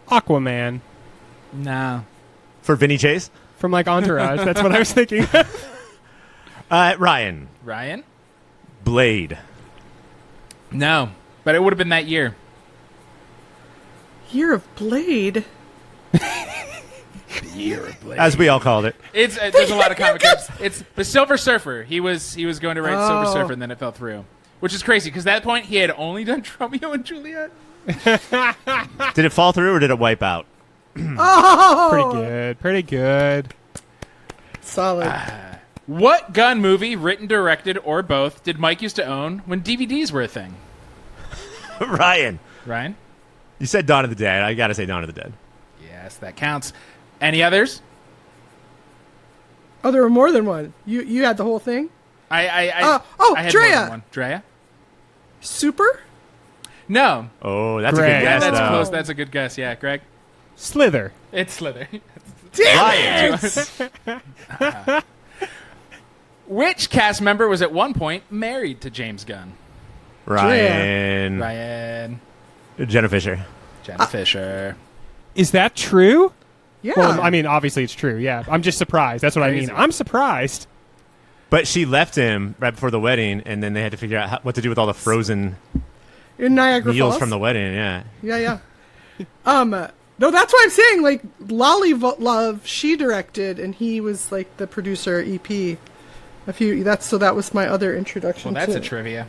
Aquaman No. For Vinny Chase? from like Entourage. That's what I was thinking. Ryan. Ryan? Blade. No. But it would have been that year. Year of Blade. Year of Blade. As we all called it. It's there's a lot of comic books. It's the Silver Surfer. He was going to write Silver Oh. Surfer, and then it fell through, which is crazy because at that point he had only done Romeo and Juliet. Did it fall through or did it wipe out? Oh, Pretty good. solid. What Gunn movie, written, directed, or both, did Mike used to own when DVDs were a thing? Ryan. Ryan? You said Dawn of the Dead. I gotta say Dawn of the Dead. Yes, that counts. Any Oh, there were more than one. You had the whole thing. I had Drea. more than one. Drea? Super. No. Oh, that's Greg. a good Yeah, guess. that's though. close. That's a good guess. Yeah, Greg? Slither. It's Slither. Damn Ryan. it! Which cast member was at one point married to James Gunn? Ryan. Ryan. Jenna Fisher. Jenna Fisher. Is that true? Yeah. Well, I mean, obviously it's true. Yeah, I'm just surprised. That's what I Crazy. mean. I'm surprised. But she left him right before the wedding, and then they had to figure out what to do with all the frozen in Niagara meals Falls. from the wedding. Yeah. Yeah. No, that's what I'm saying. Like Lolly Love, she directed, and he was like the producer EP. That was my other introduction. Well, that's to a trivia.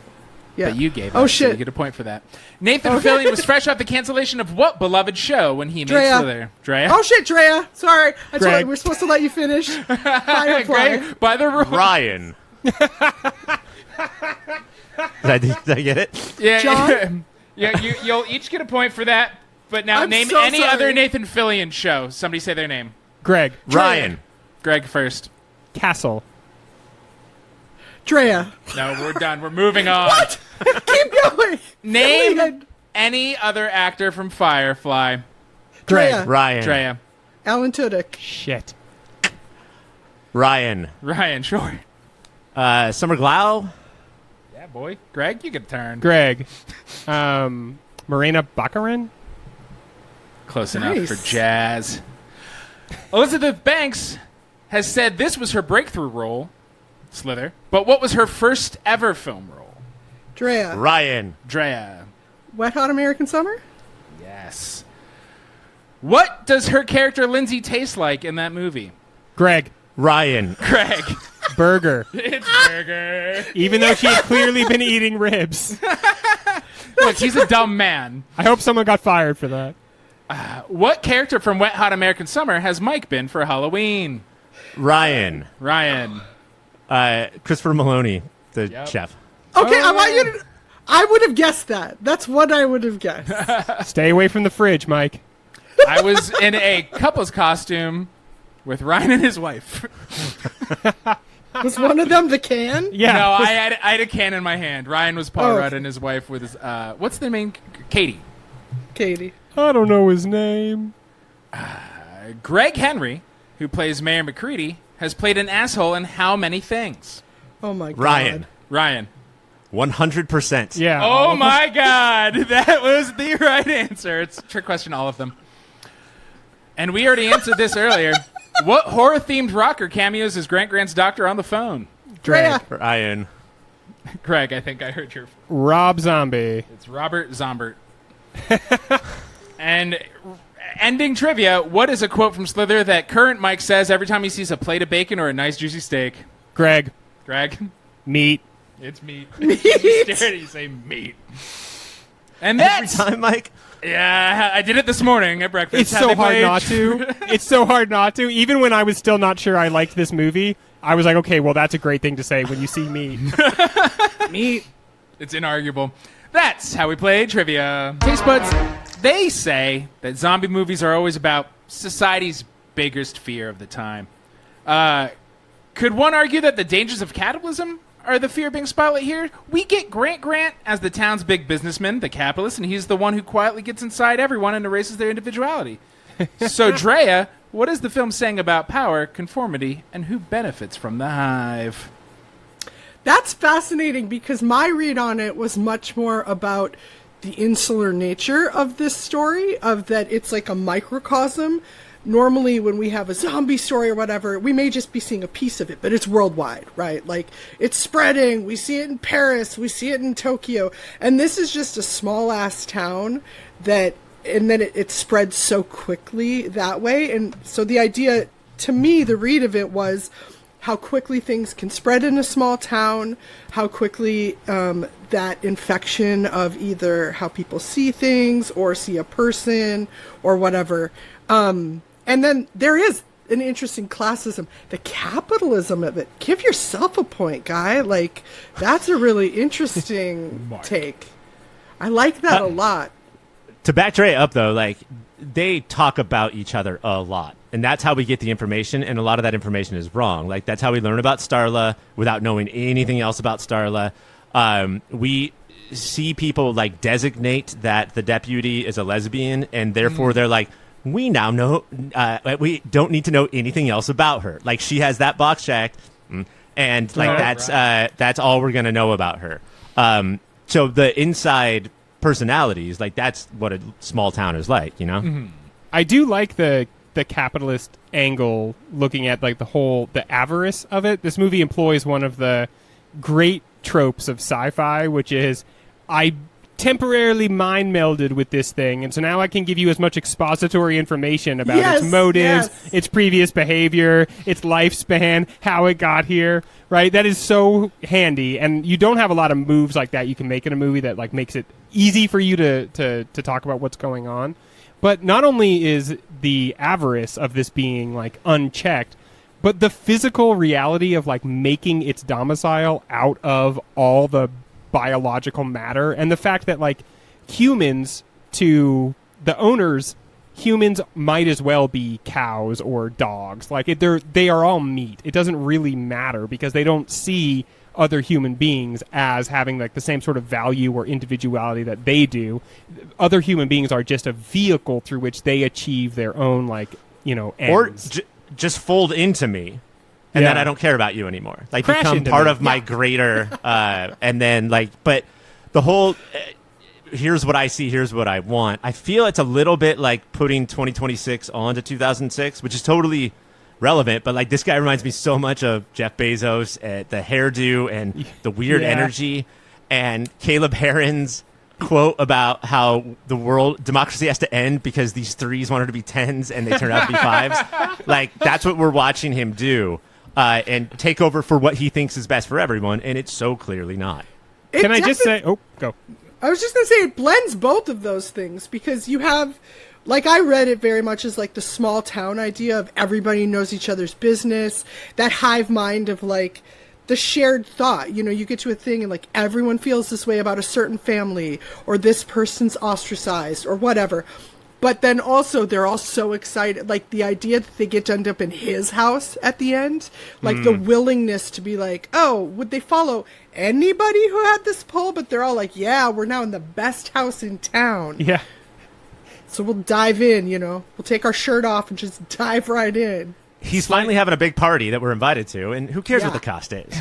Yeah. That you gave Oh us, so shit. you get a point for that. Nathan Fillion was fresh off the cancellation of what beloved show when he made Drea. Slither? Drea? Oh shit, Drea. Sorry, I told Greg. you we're supposed to let you finish. Firefly. Greg, by the rules. Ryan. Did I get it? Yeah, John? yeah. You'll each get a point for that. But now I'm name so any sorry. other Nathan Fillion show. Somebody say their name. Greg. Ryan. Greg first. Castle. Drea. No, we're done. We're moving on. Keep going. Name Fillion. any other actor from Firefly. Drea. Ryan. Drea. Alan Tudyk. Shit. Ryan. Ryan, sure. Summer Glau. Yeah, boy. Greg, you get a turn. Greg. Morena Baccarin. Close Nice. enough for jazz. Elizabeth Banks has said this was her breakthrough role, Slither. But what was her first ever film role? Drea. Ryan. Drea. Wet Hot American Summer. Yes. What does her character Lindsay taste like in that movie? Greg. Ryan. Greg. Burger. It's Burger. Even though she had clearly been eating ribs. Look, he's a dumb man. I hope someone got fired for that. What character from Wet Hot American Summer has Mike been for Halloween? Ryan. Ryan. Christopher Maloney, the Yep. chef. Okay, I want you to. I would have guessed that. That's what I would have guessed. Stay away from the fridge, Mike. I was in a couple's costume with Ryan and his wife. Was one of them the can? Yeah. No, I had a can in my hand. Ryan was Paul Oh. Rudd and his wife with his, what's the name? Katie. Katie. I don't know his name. Greg Henry, who plays Mayor McCready, has played an asshole in how many things? Oh my god. Ryan. Ryan. 100%. Yeah. Oh my God, that was the right answer. It's a trick question, all of them. And we already answered this earlier. What horror-themed rocker cameos is Grant Grant's doctor on the phone? Drea. Ryan. Greg, I think I heard your... Rob Zombie. It's Robert Zombert. And ending trivia, what is a quote from Slither that current Mike says every time he sees a plate of bacon or a nice juicy steak? Greg. Greg? Meat. It's meat. You stare at it, you say meat. And Every that's... time, Mike. Yeah, I did it this morning at breakfast. It's Had so they hard played- not to. It's so hard not to. Even when I was still not sure I liked this movie, I was like, okay, well, that's a great thing to say when you see meat. Meat. It's inarguable. That's how we play trivia. Taste buds, they say that zombie movies are always about society's biggest fear of the time. Could one argue that the dangers of capitalism are the fear being spotlight here? We get Grant as the town's big businessman, the capitalist, and he's the one who quietly gets inside everyone and erases their individuality. So, Drea, what is the film saying about power, conformity, and who benefits from the hive? That's fascinating because my read on it was much more about the insular nature of this story, of that it's like a microcosm. Normally when we have a zombie story or whatever, we may just be seeing a piece of it, but it's worldwide, right? Like, it's spreading. We see it in Paris. We see it in Tokyo. And this is just a small-ass town and then it spreads so quickly that way. And so the idea, to me, the read of it was how quickly things can spread in a small town, how quickly that infection of either how people see things or see a person or whatever. And then there is an interesting classism, the capitalism of it. Give yourself a point, guy. Like, that's a really interesting take. I like that a lot. To back Drea up, though, like, they talk about each other a lot. And that's how we get the information, and a lot of that information is wrong. Like, that's how we learn about Starla without knowing anything else about Starla. We see people, like, designate that the deputy is a lesbian, and therefore they're like, we now know, we don't need to know anything else about her. Like, she has that box checked, and, like, that's all we're going to know about her. So the inside personalities, like, that's what a small town is like, you know? Mm-hmm. I do like the capitalist angle, looking at, like, the avarice of it. This movie employs one of the great tropes of sci-fi, which is, I temporarily mind melded with this thing, and so now I can give you as much expository information about its motives, its previous behavior, its lifespan, how it got here, right? That is so handy, and you don't have a lot of moves like that you can make in a movie that, like, makes it easy for you to talk about what's going on. But not only is the avarice of this being, like, unchecked, but the physical reality of, like, making its domicile out of all the biological matter, and the fact that, like, humans, to the owners, humans might as well be cows or dogs. Like, they are all meat. It doesn't really matter because they don't see other human beings as having, like, the same sort of value or individuality that they do. Other human beings are just a vehicle through which they achieve their own, like, you know, ends. Or just fold into me. And then I don't care about you anymore. Like, Crash become into part me. of my greater, and then, like, but the whole, here's what I see, here's what I want. I feel it's a little bit like putting 2026 onto 2006, which is totally relevant. But, like, this guy reminds me so much of Jeff Bezos, the hairdo and the weird energy, and Caleb Herron's quote about how democracy has to end because these threes wanted to be tens and they turned out to be fives. Like, that's what we're watching him do. And take over for what he thinks is best for everyone, and it's so clearly not. Can I just say... Oh, go. I was just going to say, it blends both of those things, because you have... Like, I read it very much as, like, the small town idea of everybody knows each other's business, that hive mind of, like, the shared thought. You know, you get to a thing and, like, everyone feels this way about a certain family, or this person's ostracized, or whatever. But then also, they're all so excited. Like, the idea that they get to end up in his house at the end. Like, the willingness to be like, oh, would they follow anybody who had this pull? But they're all like, yeah, we're now in the best house in town. Yeah. So we'll dive in, you know. We'll take our shirt off and just dive right in. He's finally having a big party that we're invited to, and who cares what the cost is?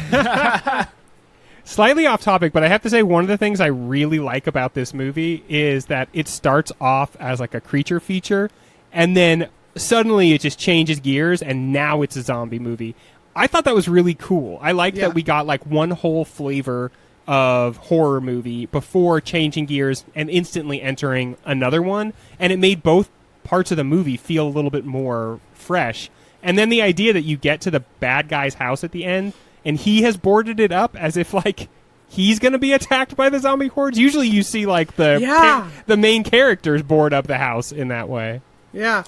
Slightly off topic, but I have to say one of the things I really like about this movie is that it starts off as, like, a creature feature, and then suddenly it just changes gears, and now it's a zombie movie. I thought that was really cool. I like that we got, like, one whole flavor of horror movie before changing gears and instantly entering another one, and it made both parts of the movie feel a little bit more fresh. And then the idea that you get to the bad guy's house at the end, and he has boarded it up as if, like, he's going to be attacked by the zombie hordes. Usually you see, like, the main characters board up the house in that way. Yeah.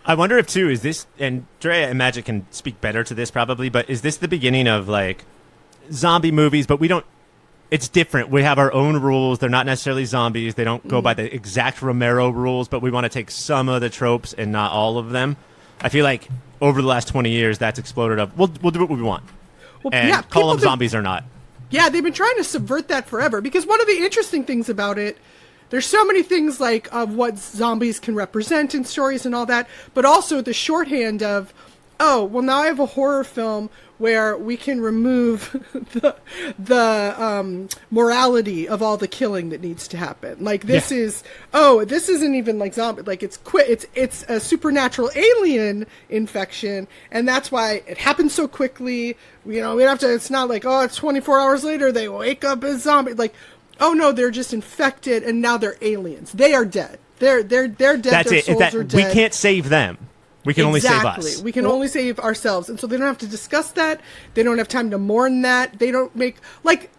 I wonder if, too, is this, and Drea and Magic can speak better to this probably, but is this the beginning of, like, zombie movies, but we don't, it's different. We have our own rules. They're not necessarily zombies. They don't go by the exact Romero rules, but we want to take some of the tropes and not all of them. I feel like over the last 20 years, that's exploded up. We'll do what we want. Well, and call them zombies or not. Yeah, they've been trying to subvert that forever, because one of the interesting things about it, there's so many things, like, of what zombies can represent in stories and all that, but also the shorthand of, oh, well, now I have a horror film where we can remove the morality of all the killing that needs to happen. Like, this this isn't even like zombie. Like, it's a supernatural alien infection, and that's why it happens so quickly. You know, we don't have to. It's not like, oh, it's 24 hours later they wake up as zombies. Like, oh no, they're just infected, and now they're aliens. They are dead. They're dead. That's Their it. souls are dead. We can't save them. We can only save us. We can only save ourselves. And so they don't have to discuss that. They don't have time to mourn that. They don't make, like,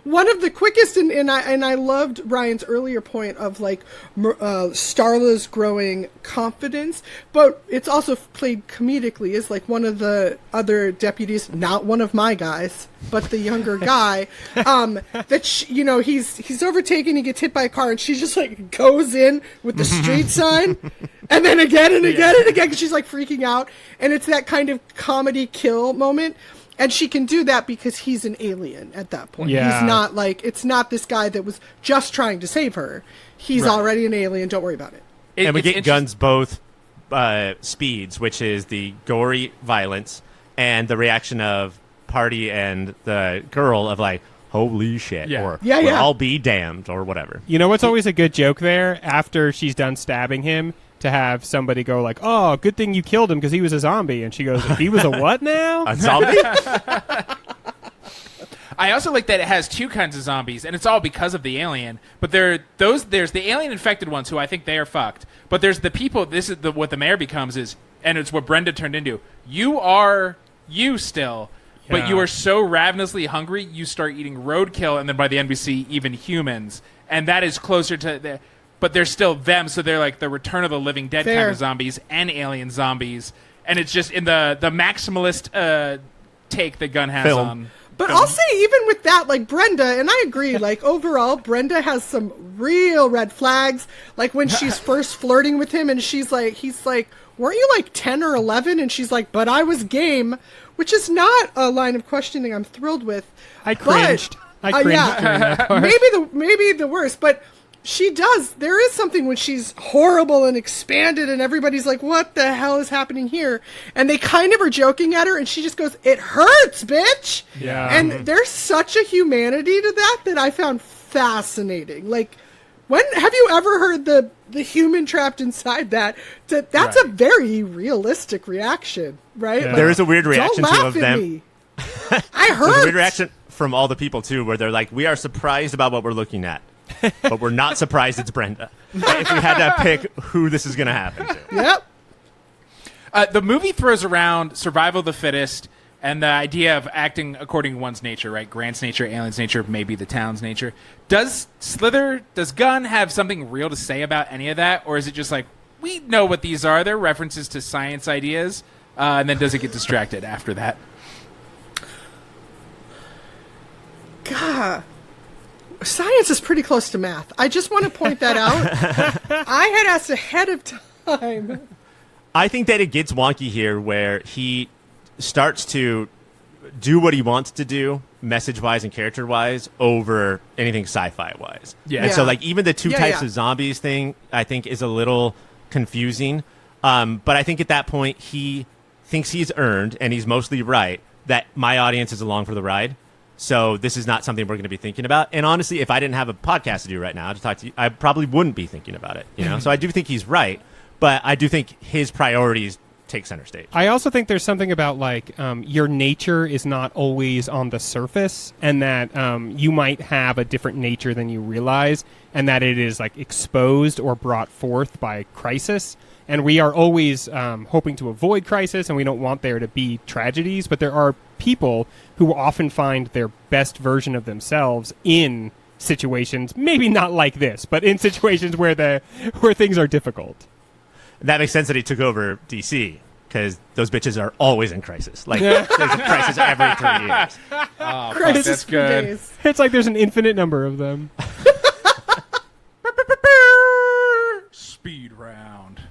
one of the quickest, and I loved Ryan's earlier point of, like, Starla's growing confidence, but it's also played comedically, is like one of the other deputies, not one of my guys, but the younger guy, that he's overtaken, he gets hit by a car, and she just, like, goes in with the street sign, and then again and again and again, because she's, like, freaking out, and it's that kind of comedy kill moment, and she can do that because he's an alien at that point. Yeah. He's not, like, it's not this guy that was just trying to save her. He's already an alien, don't worry about it. And we get Gunn's both speeds, which is the gory violence and the reaction of Party and the girl of, like, holy shit, or I'll be damned, or whatever. You know what's always a good joke there? After she's done stabbing him, to have somebody go like, oh, good thing you killed him because he was a zombie. And she goes, he was a what now? A zombie? I also like that it has two kinds of zombies, and it's all because of the alien. But there's the alien-infected ones who I think they are fucked. But there's the people, this is what the mayor becomes is, and it's what Brenda turned into. You are you still. But you are so ravenously hungry, you start eating roadkill, and then by the end we see even humans. And that is closer to but they're still them, so they're like the Return of the Living Dead kind of zombies and alien zombies. And it's just in the maximalist take that Gunn has on. But I'll say, even with that, like, Brenda, and I agree, like, overall, Brenda has some real red flags. Like, when she's first flirting with him, and he's like, weren't you, like, 10 or 11? And she's like, but I was game, which is not a line of questioning I'm thrilled with. I cringed. I cringed during that part. Maybe the worst, but she does. There is something when she's horrible and expanded and everybody's like, what the hell is happening here? And they kind of are joking at her and she just goes, it hurts, bitch. Yeah. And there's such a humanity to that I found fascinating. Like, when have you ever heard the human trapped inside that? That's a very realistic reaction, right? Yeah. Like, there is a weird reaction don't too laugh of at them. Me. I heard. There's a weird reaction from all the people too, where they're like, we are surprised about what we're looking at. But we're not surprised it's Brenda. If we had to pick who this is going to happen to. Yep. The movie throws around survival of the fittest and the idea of acting according to one's nature, right? Grant's nature, Alien's nature, maybe the town's nature. Does Gunn have something real to say about any of that? Or is it just like, we know what these are. They're references to science ideas. And then does it get distracted after that? God. Science is pretty close to math. I just want to point that out. I had asked ahead of time. I think that it gets wonky here where he starts to do what he wants to do, message-wise and character-wise, over anything sci-fi-wise. Yeah. And so, like, even the two types yeah. of zombies thing, I think, is a little confusing. But I think at that point, he thinks he's earned, and he's mostly right, that my audience is along for the ride. So this is not something we're going to be thinking about. And honestly, if I didn't have a podcast to do right now to talk to you, I probably wouldn't be thinking about it. You know, so I do think he's right, but I do think his priorities take center stage. I also think there's something about like your nature is not always on the surface, and that you might have a different nature than you realize, and that it is like exposed or brought forth by crisis. And we are always hoping to avoid crisis, and we don't want there to be tragedies. But there are people who often find their best version of themselves in situations, maybe not like this, but in situations where things are difficult. That makes sense that he took over DC, because those bitches are always in crisis. Like, there's a crisis every 3 years. Oh, Crisis that's for good. days. It's like there's an infinite number of them. Speed round.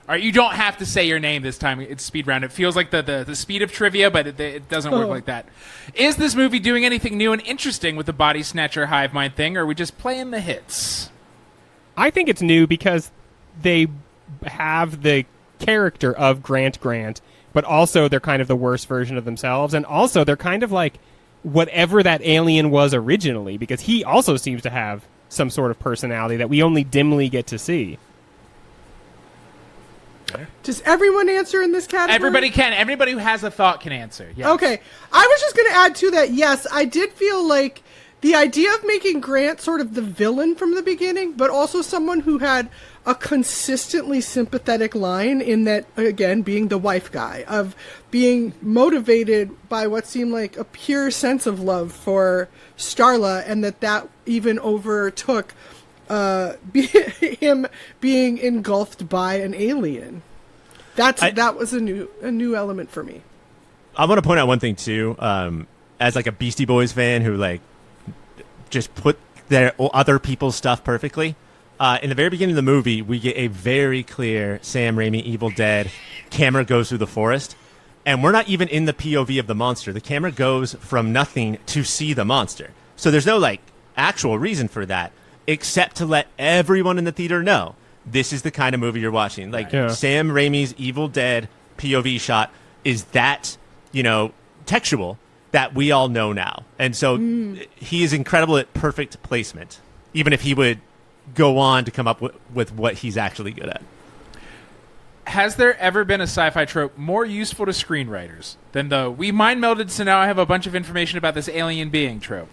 All right, you don't have to say your name this time. It's speed round. It feels like the speed of trivia, but it doesn't work like that. Is this movie doing anything new and interesting with the body snatcher hive mind thing, or are we just playing the hits? I think it's new because they have the character of Grant, but also they're kind of the worst version of themselves, and also they're kind of like whatever that alien was originally, because he also seems to have some sort of personality that we only dimly get to see. Does everyone answer in this category? Everybody can. Everybody who has a thought can answer. Yes. Okay. I was just going to add to that, yes, I did feel like the idea of making Grant sort of the villain from the beginning, but also someone who had a consistently sympathetic line in that, again, being the wife guy, of being motivated by what seemed like a pure sense of love for Starla, and that even overtook him being engulfed by an alien. That was a new element for me. I want to point out one thing too, as like a Beastie Boys fan who like just put their other people's stuff perfectly. In the very beginning of the movie, we get a very clear Sam Raimi Evil Dead camera goes through the forest, and we're not even in the POV of the monster. The camera goes from nothing to see the monster. So there's no like actual reason for that, except to let everyone in the theater know this is the kind of movie you're watching. Like Sam Raimi's Evil Dead POV shot is that, textual that we all know now. And so he is incredible at perfect placement, even if he would go on to come up with what he's actually good at. Has there ever been a sci-fi trope more useful to screenwriters than the "we mind melded, so now I have a bunch of information about this alien being" trope?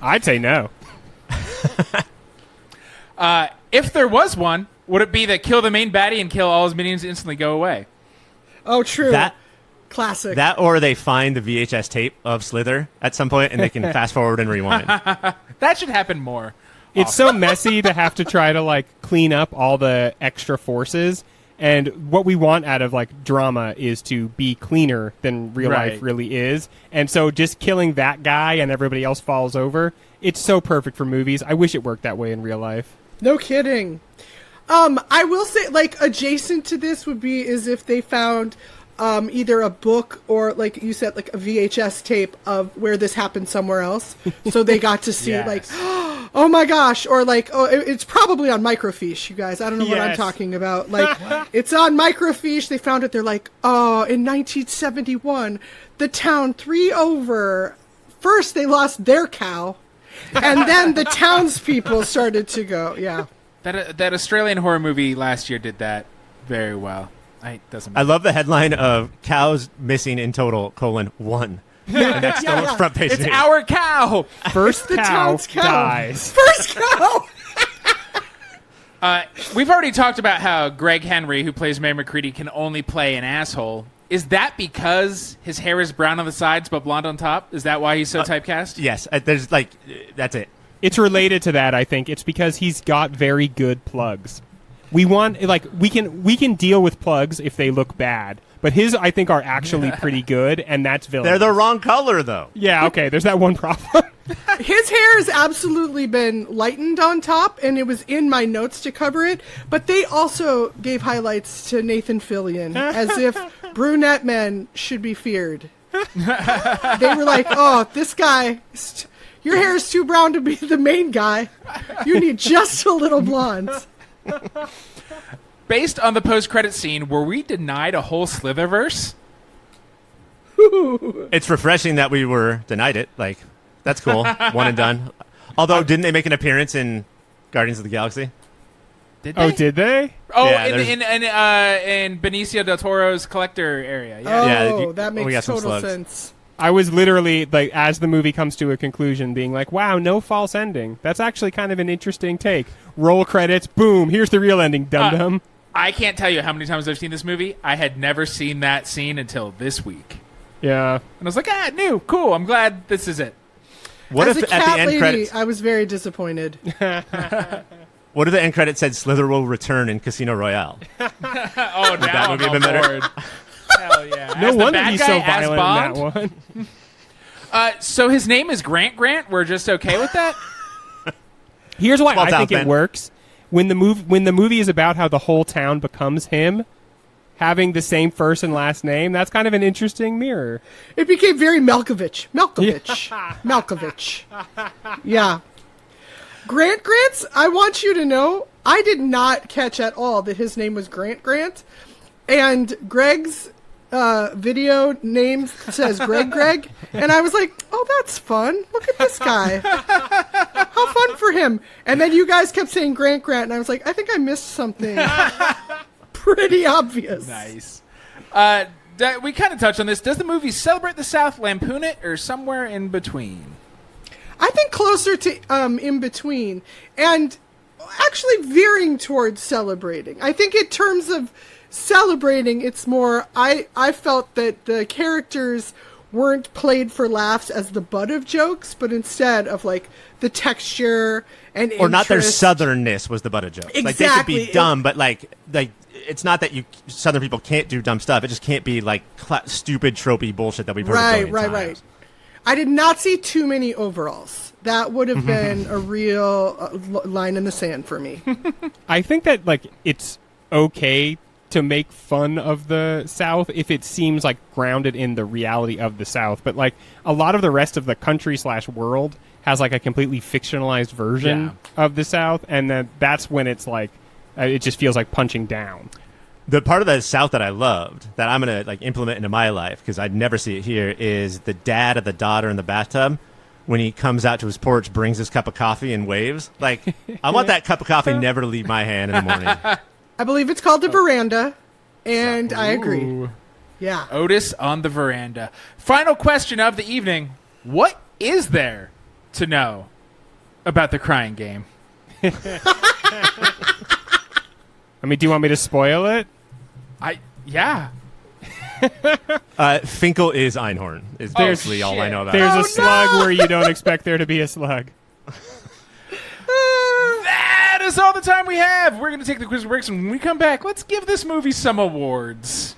I'd say no. If there was one, would it be that kill the main baddie and kill all his minions and instantly go away? Oh, true. That classic. That, or they find the VHS tape of Slither at some point and they can fast forward and rewind. That should happen more. It's so messy to have to try to like clean up all the extra forces, and what we want out of like drama is to be cleaner than real life really is. And so just killing that guy and everybody else falls over, it's so perfect for movies. I wish it worked that way in real life. No kidding. I will say, like, adjacent to this would be is if they found either a book or, like you said, like a VHS tape of where this happened somewhere else. So they got to see, like, oh my gosh, or like, oh, it's probably on microfiche, you guys. I don't know what I'm talking about. Like, it's on microfiche. They found it. They're like, oh, in 1971, the town 3 over. First, they lost their cow, and then the townspeople started to go, That Australian horror movie last year did that very well. I love the headline of cows missing in total, :1. And that's the front page. It's our cow. First cow dies. First cow. We've already talked about how Greg Henry, who plays Mary McCready, can only play an asshole. Is that because his hair is brown on the sides but blonde on top? Is that why he's so typecast? Yes. There's like, that's it. It's related to that, I think. It's because he's got very good plugs. We want, like, we can deal with plugs if they look bad, but his, I think, are actually pretty good, and that's villain. They're the wrong color, though. Yeah, okay, there's that one problem. His hair has absolutely been lightened on top, and it was in my notes to cover it, but they also gave highlights to Nathan Fillion, as if brunette men should be feared. They were like, oh, this guy... your hair is too brown to be the main guy. You need just a little blonde. Based on the post-credit scene, were we denied a whole Slitherverse? It's refreshing that we were denied it. Like, that's cool. One and done. Although, didn't they make an appearance in Guardians of the Galaxy? Did they? Oh, did they? Oh, yeah, in Benicio del Toro's collector area. Oh, that makes total sense. I was literally, like, as the movie comes to a conclusion, being like, wow, no false ending. That's actually kind of an interesting take. Roll credits, boom, here's the real ending, dum-dum. I can't tell you how many times I've seen this movie. I had never seen that scene until this week. Yeah. And I was like, new, cool, I'm glad this is it. What As if a cat at the end lady, credits... I was very disappointed. What if the end credits said Slither will return in Casino Royale? Oh, now I'm on board. Hell yeah. No wonder he's he's so violent in that one. So his name is Grant. We're just okay with that? Here's why Small I town think it fan. works. When the movie is about how the whole town becomes him, having the same first and last name, that's kind of an interesting mirror. It became very Malkovich. Malkovich. Yeah. Grants, I want you to know, I did not catch at all that his name was Grant. And Greg's video name says Greg. And I was like, oh, that's fun. Look at this guy. How fun for him. And then you guys kept saying Grant. And I was like, I think I missed something pretty obvious. Nice. We kind of touched on this. Does the movie celebrate the South, lampoon it, or somewhere in between? I think closer to in between. And actually veering towards celebrating. I think in terms of celebrating, it's more, I felt that the characters weren't played for laughs as the butt of jokes, but instead of like the texture and or not their interest. southernness was the butt of jokes. Exactly. Like they could be dumb, but like it's not that Southern people can't do dumb stuff. It just can't be like stupid tropey bullshit that we've heard a billion times. Right. I did not see too many overalls. That would have been a real line in the sand for me. I think that like it's okay to make fun of the South if it seems like grounded in the reality of the South, but like a lot of the rest of the country / world has like a completely fictionalized version of the South, and then that's when it's like it just feels like punching down. The part of the South that I loved, that I'm gonna like implement into my life because I'd never see it here, is the dad of the daughter in the bathtub. When he comes out to his porch, brings his cup of coffee and waves. Like, I want that cup of coffee never to leave my hand in the morning. I believe it's called the veranda, and I agree. Yeah. Otis on the veranda. Final question of the evening. What is there to know about the Crying Game? I mean, do you want me to spoil it? Yeah. Finkel is Einhorn, is basically all I know about There's it. a slug where you don't expect there to be a slug. That is all the time we have. We're going to take the quiz breaks, and when we come back, let's give this movie some awards.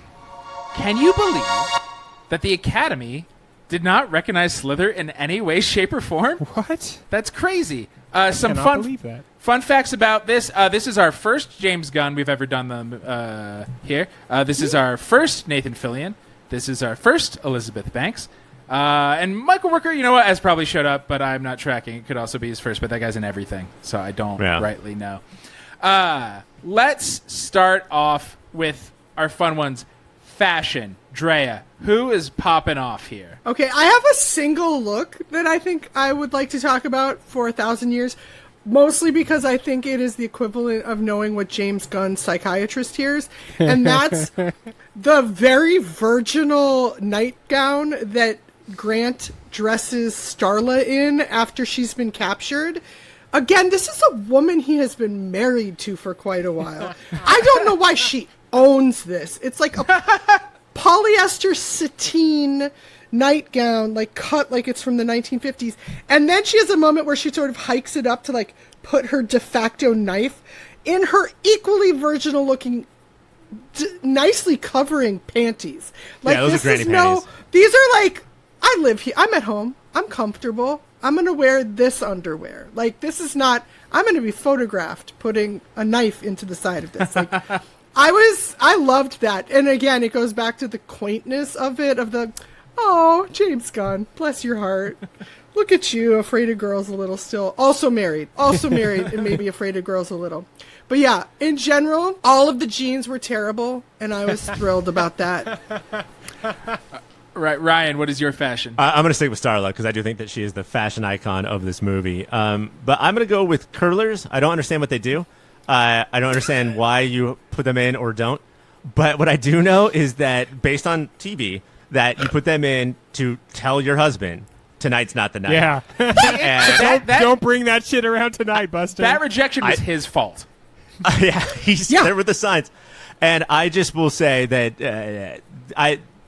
Can you believe that the Academy did not recognize Slither in any way, shape, or form? What? That's crazy. Some Cannot believe that. fun facts about this. This is our first James Gunn we've ever done them here. This is our first Nathan Fillion. This is our first Elizabeth Banks. And Michael Rooker, you know what, has probably showed up, but I'm not tracking. It could also be his first, but that guy's in everything, so I don't rightly know. Let's start off with our fun ones. Fashion. Drea, who is popping off here? Okay, I have a single look that I think I would like to talk about for 1,000 years, mostly because I think it is the equivalent of knowing what James Gunn's psychiatrist hears, and that's the very virginal nightgown that Grant dresses Starla in after she's been captured. Again, this is a woman he has been married to for quite a while. I don't know why she owns this. It's like a polyester sateen nightgown, like cut like it's from the 1950s. And then she has a moment where she sort of hikes it up to like put her de facto knife in her equally virginal looking, nicely covering panties. Like, yeah, those this are granny is panties. these are like, I live here, I'm at home, I'm comfortable, I'm going to wear this underwear. Like, this is not, I'm going to be photographed putting a knife into the side of this. Like, I loved that. And again, it goes back to the quaintness of it, of the, oh, James Gunn, bless your heart. Look at you, afraid of girls a little still. Also married, and maybe afraid of girls a little. But yeah, in general, all of the jeans were terrible, and I was thrilled about that. Right, Ryan, what is your fashion? I'm going to stick with Starla because I do think that she is the fashion icon of this movie. But I'm going to go with curlers. I don't understand what they do. I don't understand why you put them in or don't. But what I do know is that based on TV, that you put them in to tell your husband tonight's not the night. Yeah. And Don't bring that shit around tonight, Buster. that rejection was his fault. he's there with the signs. And I just will say that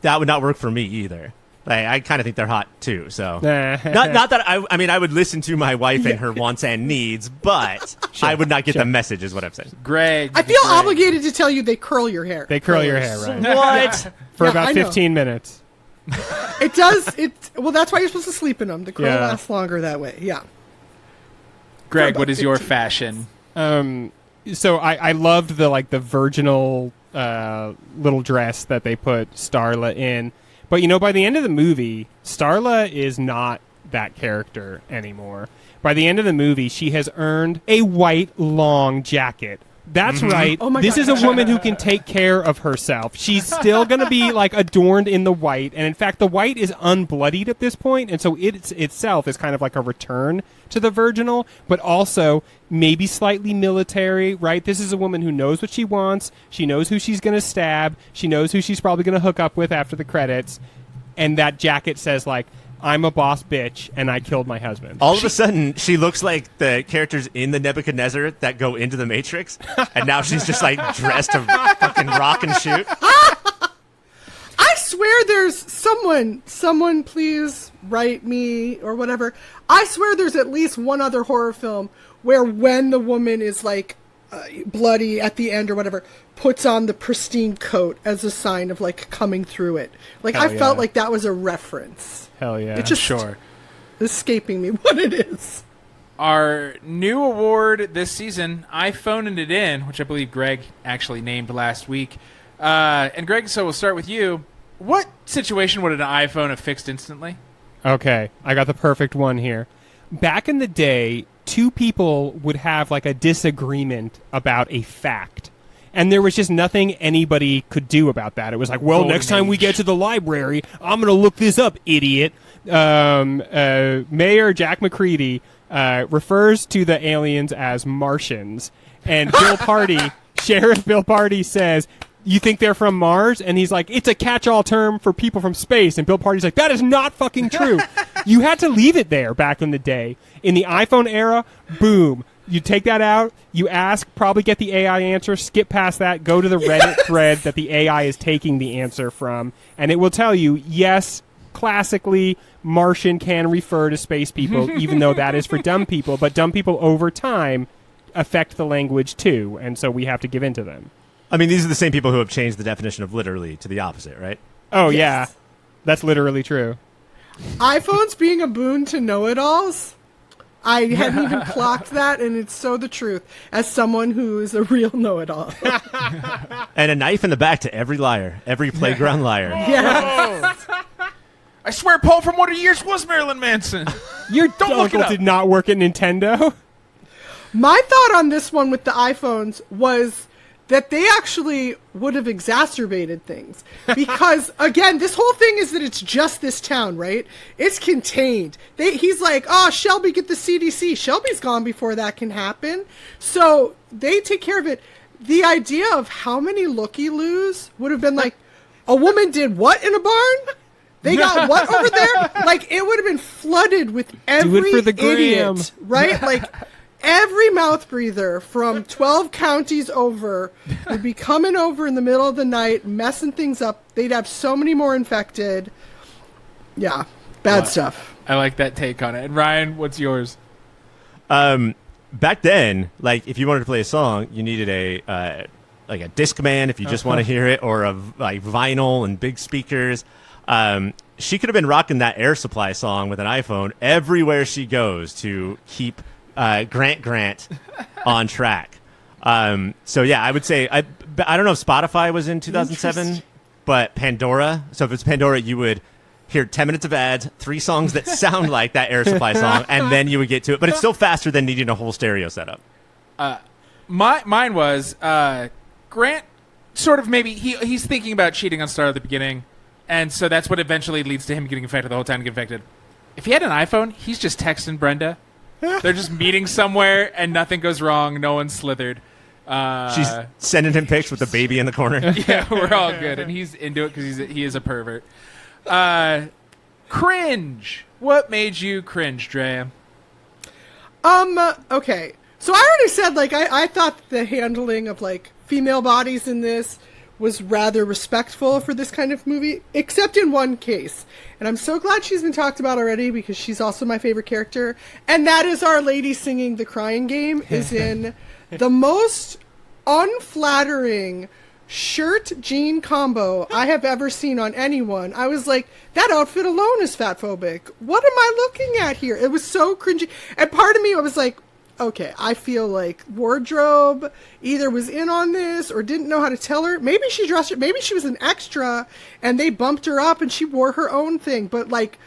that would not work for me either. Like, I kind of think they're hot too. So not that I mean I would listen to my wife and her wants and needs, but I would not get the message. Is what I'm saying. Greg, I feel obligated to tell you they curl your hair. They curl your hair, right? What? For Yeah, about I know. 15 minutes. It does. Well, that's why you're supposed to sleep in them. The curl Yeah. lasts longer that way. Yeah. Greg, For what about is your 15. fashion? So I loved the virginal little dress that they put Starla in. But, by the end of the movie, Starla is not that character anymore. By the end of the movie, she has earned a white long jacket. That's right. Oh my this God. is a woman who can take care of herself. She's still going to be like adorned in the white, and in fact, the white is unbloodied at this point, and so it itself is kind of like a return to the virginal, but also maybe slightly military. Right? This is a woman who knows what she wants. She knows who she's going to stab. She knows who she's probably going to hook up with after the credits, and that jacket says like, I'm a boss bitch, and I killed my husband. All of a sudden, she looks like the characters in the Nebuchadnezzar that go into the Matrix, and now she's just like dressed to fucking rock and shoot. I swear there's someone please write me or whatever. I swear there's at least one other horror film where when the woman is like bloody at the end or whatever, puts on the pristine coat as a sign of like coming through it. Like Hell I felt yeah. like that was a reference. Hell yeah. It just Sure. escaping me what it is. Our new award this season, I phoned it in, which I believe Greg actually named last week. And Greg, so we'll start with you. What situation would an iPhone have fixed instantly? Okay, I got the perfect one here. Back in the day, two people would have like a disagreement about a fact. And there was just nothing anybody could do about that. It was like, well, Golden next time we age. get to the library, I'm going to look this up, idiot. Mayor Jack McCready refers to the aliens as Martians. And Sheriff Bill Party says, you think they're from Mars? And he's like, it's a catch-all term for people from space. And Bill Party's like, that is not fucking true. You had to leave it there back in the day. In the iPhone era, boom. You take that out, you ask, probably get the AI answer, skip past that, go to the Reddit thread that the AI is taking the answer from, and it will tell you, yes, classically, Martian can refer to space people, even though that is for dumb people, but dumb people over time affect the language too, and so we have to give in to them. I mean, these are the same people who have changed the definition of literally to the opposite, right? Oh, Yes. yeah. That's literally true. iPhones being a boon to know-it-alls. I hadn't even clocked that, and it's so the truth as someone who is a real know-it-all. And a knife in the back to every liar, every playground liar. Yeah. I swear Paul from Wonder Years was Marilyn Manson. Your Don't look it uncle up. did not work at Nintendo? My thought on this one with the iPhones was that they actually would have exacerbated things. Because, again, this whole thing is that it's just this town, right? It's contained. He's like, oh, Shelby, get the CDC. Shelby's gone before that can happen. So they take care of it. The idea of how many looky-loos would have been like, a woman did what in a barn? They got what over there? Like, it would have been flooded with every for the gram. idiot, right? Like, every mouth breather from 12 counties over would be coming over in the middle of the night, messing things up. They'd have so many more infected. Yeah, bad stuff. I like that take on it. And Ryan, what's yours? Back then, like if you wanted to play a song, you needed a like a Discman if you just want to hear it, or a like vinyl and big speakers. She could have been rocking that Air Supply song with an iPhone everywhere she goes to keep Grant on track. So yeah, I would say I don't know if Spotify was in 2007, but Pandora. So if it's Pandora, you would hear 10 minutes of ads, 3 songs that sound like that Air Supply song, and then you would get to it. But it's still faster than needing a whole stereo setup. Mine was Grant. Sort of maybe he's thinking about cheating on Star at the beginning, and so that's what eventually leads to him getting infected the whole time. Getting infected. If he had an iPhone, he's just texting Brenda. They're just meeting somewhere, and nothing goes wrong. No one's slithered. She's sending him pics with the baby in the corner. Yeah, we're all good, and he's into it because he is a pervert. Cringe. What made you cringe, Drea? Okay. So I already said, like, I thought the handling of, like, female bodies in this was rather respectful for this kind of movie, except in one case. And I'm so glad she's been talked about already because she's also my favorite character. And that is Our Lady singing The Crying Game is in the most unflattering shirt jean combo I have ever seen on anyone. I was like, that outfit alone is fat phobic. What am I looking at here? It was so cringy. And part of me, I was like, okay, I feel like wardrobe either was in on this or didn't know how to tell her. Maybe she dressed her, maybe she was an extra and they bumped her up and she wore her own thing. But like,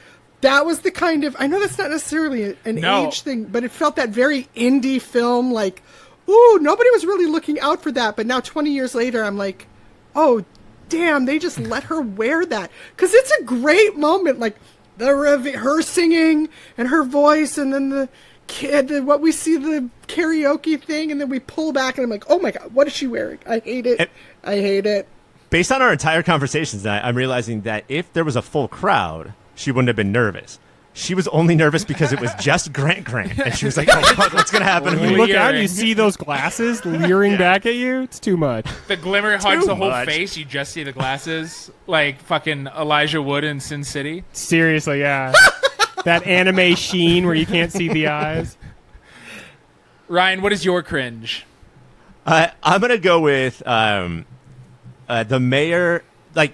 that was the kind of, I know that's not necessarily an age thing, but it felt that very indie film, like, ooh, nobody was really looking out for that. But now 20 years later, I'm like, oh, damn, they just let her wear that. Because it's a great moment, like her singing and her voice, and then the kid, what we see, the karaoke thing, and then we pull back, and I'm like, oh my God, what is she wearing? I hate it. I hate it. Based on our entire conversations tonight, I'm realizing that if there was a full crowd, she wouldn't have been nervous. She was only nervous because it was just Grant. And she was like, oh, fuck, what's going to happen? You look out and you see those glasses leering back at you. It's too much. The glimmer hugs the whole face. You just see the glasses. Like fucking Elijah Wood in Sin City. Seriously, yeah. That anime sheen where you can't see the eyes. Ryan, what is your cringe? I'm going to go with the mayor. Like,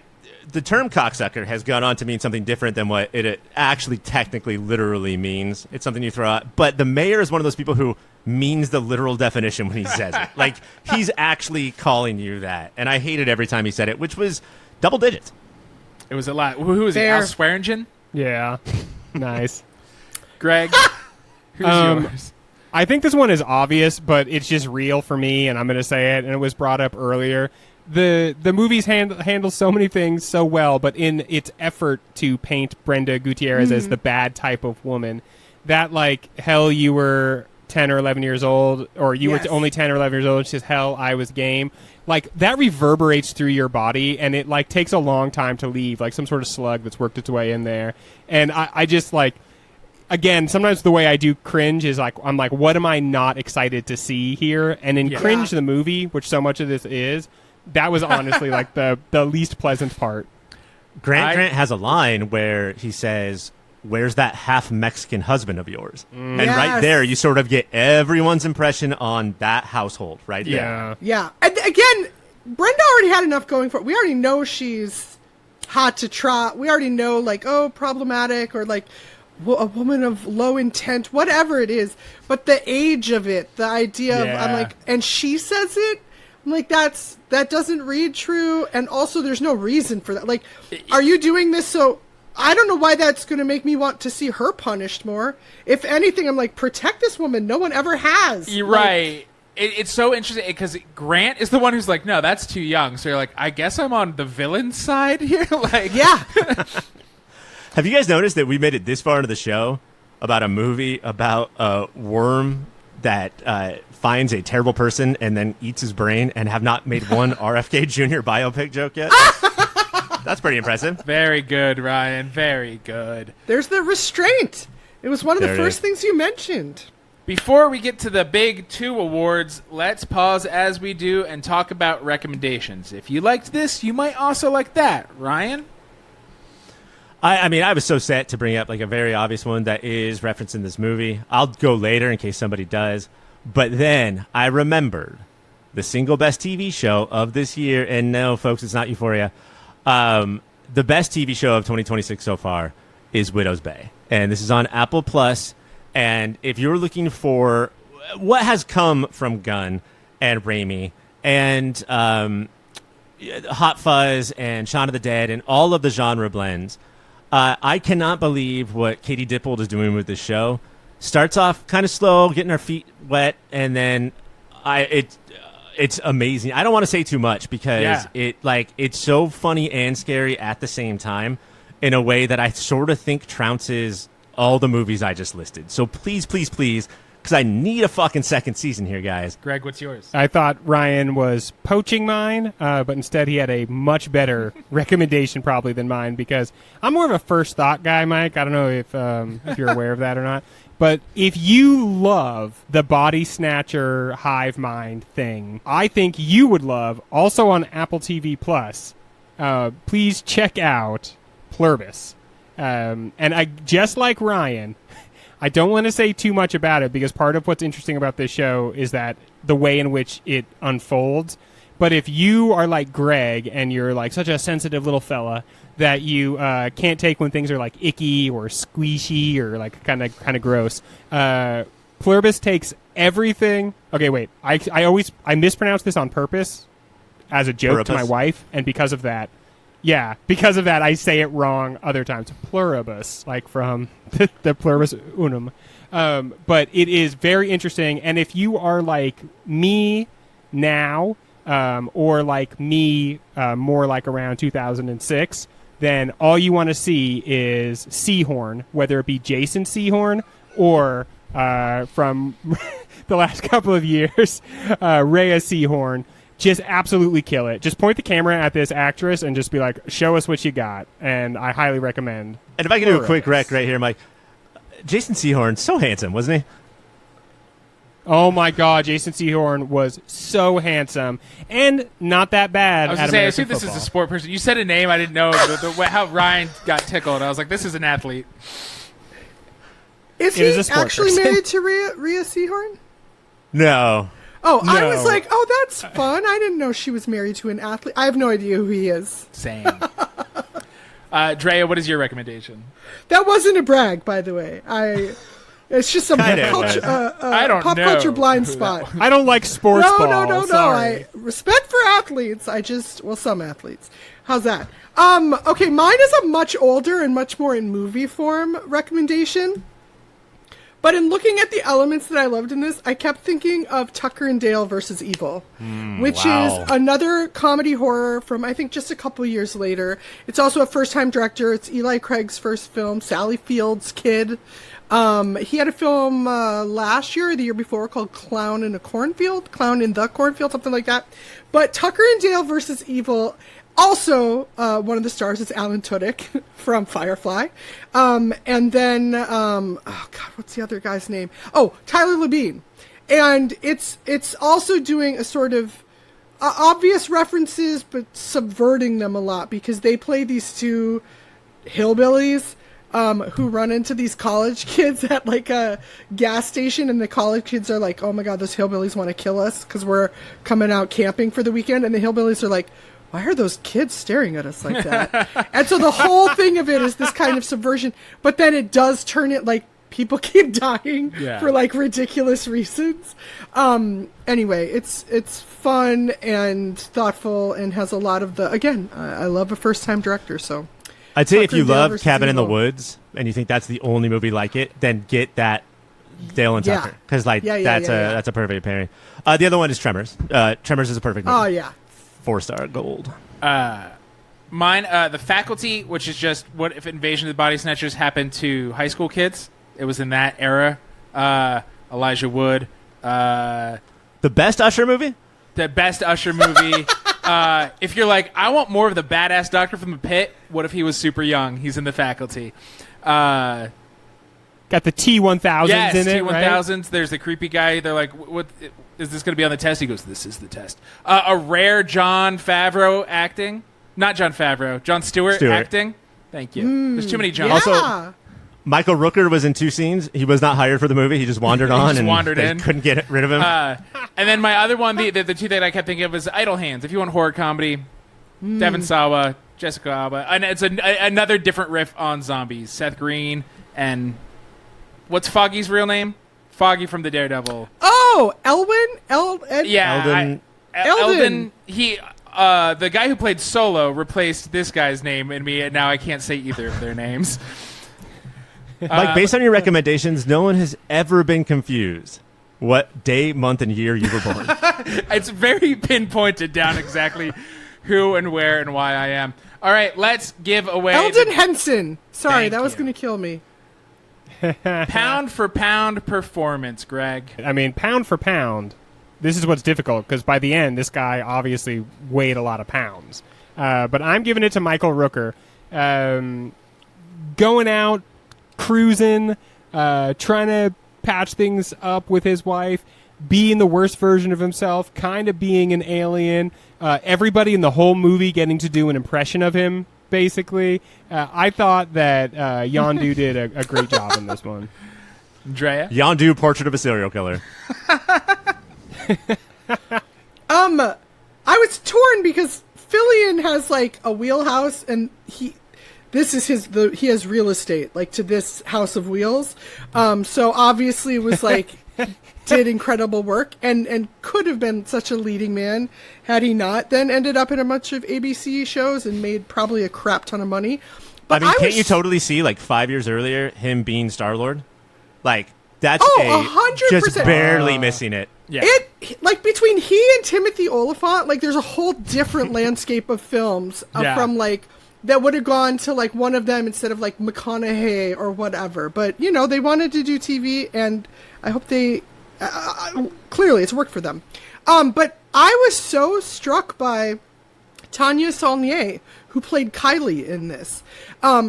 the term cocksucker has gone on to mean something different than what it actually technically literally means. It's something you throw out. But the mayor is one of those people who means the literal definition when he says it. Like, he's actually calling you that. And I hated every time he said it, which was double digits. It was a lot. Who was it? Al Swearingen? Yeah. Nice. Greg, who's yours? I think this one is obvious, but it's just real for me, and I'm going to say it, and it was brought up earlier. The movies handle so many things so well, but in its effort to paint Brenda Gutierrez as the bad type of woman, that, like, hell, you were 10 or 11 years old, or you were only 10 or 11 years old, and she says, hell, I was game. Like, that reverberates through your body, and it, like, takes a long time to leave, like some sort of slug that's worked its way in there. And I just, like, again, sometimes the way I do cringe is, like, I'm like, what am I not excited to see here? And in Cringe the movie, which so much of this is, that was honestly like the least pleasant part. Grant has a line where he says, where's that half Mexican husband of yours? And right there, you sort of get everyone's impression on that household right there. Yeah. And again, Brenda already had enough going for it. We already know she's hot to trot. We already know, like, oh, problematic, or like a woman of low intent, whatever it is. But the age of it, the idea of, I'm like, and she says it, I'm like, that doesn't read true. And also, there's no reason for that. Like, are you doing this so... I don't know why that's going to make me want to see her punished more. If anything, I'm like, protect this woman. No one ever has. You're right. It's so interesting because Grant is the one who's like, no, that's too young. So you're like, I guess I'm on the villain side here. Like, yeah. Have you guys noticed that we made it this far into the show about a movie about a worm that finds a terrible person and then eats his brain, and have not made one RFK Jr. biopic joke yet? That's pretty impressive. Very good, Ryan. Very good. There's the restraint. It was one of the first things you mentioned. Before we get to the big 2 awards, let's pause as we do and talk about recommendations. If you liked this, you might also like that. Ryan? I mean, I was so set to bring up like a very obvious one that is referenced in this movie. I'll go later in case somebody does. But then I remembered the single best TV show of this year. And no, folks, it's not Euphoria. The best TV show of 2026 so far is Widow's Bay. And this is on Apple Plus. And if you're looking for what has come from Gunn and Raimi and Hot Fuzz and Shaun of the Dead and all of the genre blends, I cannot believe what Katie Dippold is doing with this show. Starts off kind of slow, getting our feet wet, and then it's amazing. I don't want to say too much because it's so funny and scary at the same time in a way that I sort of think trounces all the movies I just listed. So please, please, please, because I need a fucking second season here, guys. Greg, what's yours? I thought Ryan was poaching mine, but instead he had a much better recommendation probably than mine, because I'm more of a first thought guy, Mike. I don't know if you're aware of that or not. But if you love the body snatcher hive mind thing, I think you would love, also on Apple TV Plus, please check out Pluribus. And I, just like Ryan, I don't want to say too much about it, because part of what's interesting about this show is that the way in which it unfolds. But if you are like Greg and you're like such a sensitive little fella that you can't take when things are like icky or squishy or like kind of gross, Pluribus takes everything. Okay, wait. I mispronounce this on purpose as a joke to my wife, and because of that, Yeah, because of that, I say it wrong other times. Pluribus, like from the pluribus unum. But it is very interesting. And if you are like me now, or like me more like around 2006, then all you want to see is Seahorn, whether it be Jason Seahorn or from the last couple of years, Rhea Seahorn. Just absolutely kill it. Just point the camera at this actress and just be like, show us what you got. And I highly recommend. And if I can do a quick rec right here, Mike. Jason Seahorn, so handsome, wasn't he? Oh my God, Jason Seahorn was so handsome and not that bad. I was going to say, I assume this is a sport person. You said a name I didn't know, but how Ryan got tickled. I was like, this is an athlete. Is he actually married to Rhea Seahorn? No. Oh, no. I was like, oh, that's fun. I didn't know she was married to an athlete. I have no idea who he is. Same. Drea, what is your recommendation? That wasn't a brag, by the way. It's just some pop culture blind spot. I don't like sports ball. No. I respect for athletes. Some athletes. How's that? Okay, mine is a much older and much more in movie form recommendation. But in looking at the elements that I loved in this, I kept thinking of Tucker and Dale versus Evil, which is another comedy horror from, I think, just a couple years later. It's also a first-time director. It's Eli Craig's first film, Sally Field's kid. He had a film last year or the year before called Clown in the Cornfield, something like that. But Tucker and Dale versus Evil... Also, one of the stars is Alan Tudyk from Firefly. And then, what's the other guy's name? Oh, Tyler Labine. And it's also doing a sort of obvious references, but subverting them a lot because they play these two hillbillies who run into these college kids at like a gas station, and the college kids are like, oh my God, those hillbillies want to kill us because we're coming out camping for the weekend. And the hillbillies are like, why are those kids staring at us like that? And so the whole thing of it is this kind of subversion, but then it does turn it like people keep dying for like ridiculous reasons. Anyway, it's fun and thoughtful and has a lot of I love a first-time director, so. I'd say if you love Cabin in the Woods and you think that's the only movie like it, then get that Dale and Tucker. Because that's a perfect pairing. The other one is Tremors. Tremors is a perfect movie. Oh, yeah. 4-star gold. Mine, The Faculty, which is just what if Invasion of the Body Snatchers happened to high school kids. It was in that era. Elijah Wood. The best Usher movie? The best Usher movie. If you're like, I want more of the badass doctor from the pit, what if he was super young? He's in The Faculty. Got the T-1000s in it, T-1000s. Right? There's the creepy guy. They're like, what is this going to be on the test? He goes, this is the test. A rare Jon Favreau acting. Not Jon Favreau. Jon Stewart acting. Thank you. There's too many Johns. Yeah. Also, Michael Rooker was in 2 scenes. He was not hired for the movie. He just wandered on and couldn't get rid of him. And then my other one, the two that I kept thinking of was Idle Hands. If you want horror comedy, Devon Sawa, Jessica Alba. And it's another different riff on zombies. Seth Green and... What's Foggy's real name? Foggy from the Daredevil. Oh, Elwin? Eldon. He, the guy who played Solo replaced this guy's name in me, and now I can't say either of their names. Like, based on your recommendations, no one has ever been confused what day, month, and year you were born. It's very pinpointed down exactly who and where and why I am. All right, let's give away... Eldon Henson. Sorry, that was going to kill me. Pound for pound performance, Greg. I mean, pound for pound, this is what's difficult, because by the end, this guy obviously weighed a lot of pounds. But I'm giving it to Michael Rooker. Going out, cruising, trying to patch things up with his wife, being the worst version of himself, kind of being an alien, everybody in the whole movie getting to do an impression of him, basically. I thought that Yondu did a great job in this one. Drea? Yondu, Portrait of a Serial Killer. I was torn because Fillion has like a wheelhouse, and he has real estate like to this House of Wheels. So obviously it was like did incredible work and could have been such a leading man had he not then ended up in a bunch of ABC shows and made probably a crap ton of money. But I mean, can't you totally see, like, 5 years earlier, him being Star-Lord? Like, that's 100%. just barely missing it. Yeah. It, like, between he and Timothy Olyphant, like, there's a whole different landscape of films from, like, that would have gone to, like, one of them instead of, like, McConaughey or whatever. But, you know, they wanted to do TV, and I hope they... clearly, it's worked for them. But I was so struck by Tanya Saulnier, who played Kylie in this,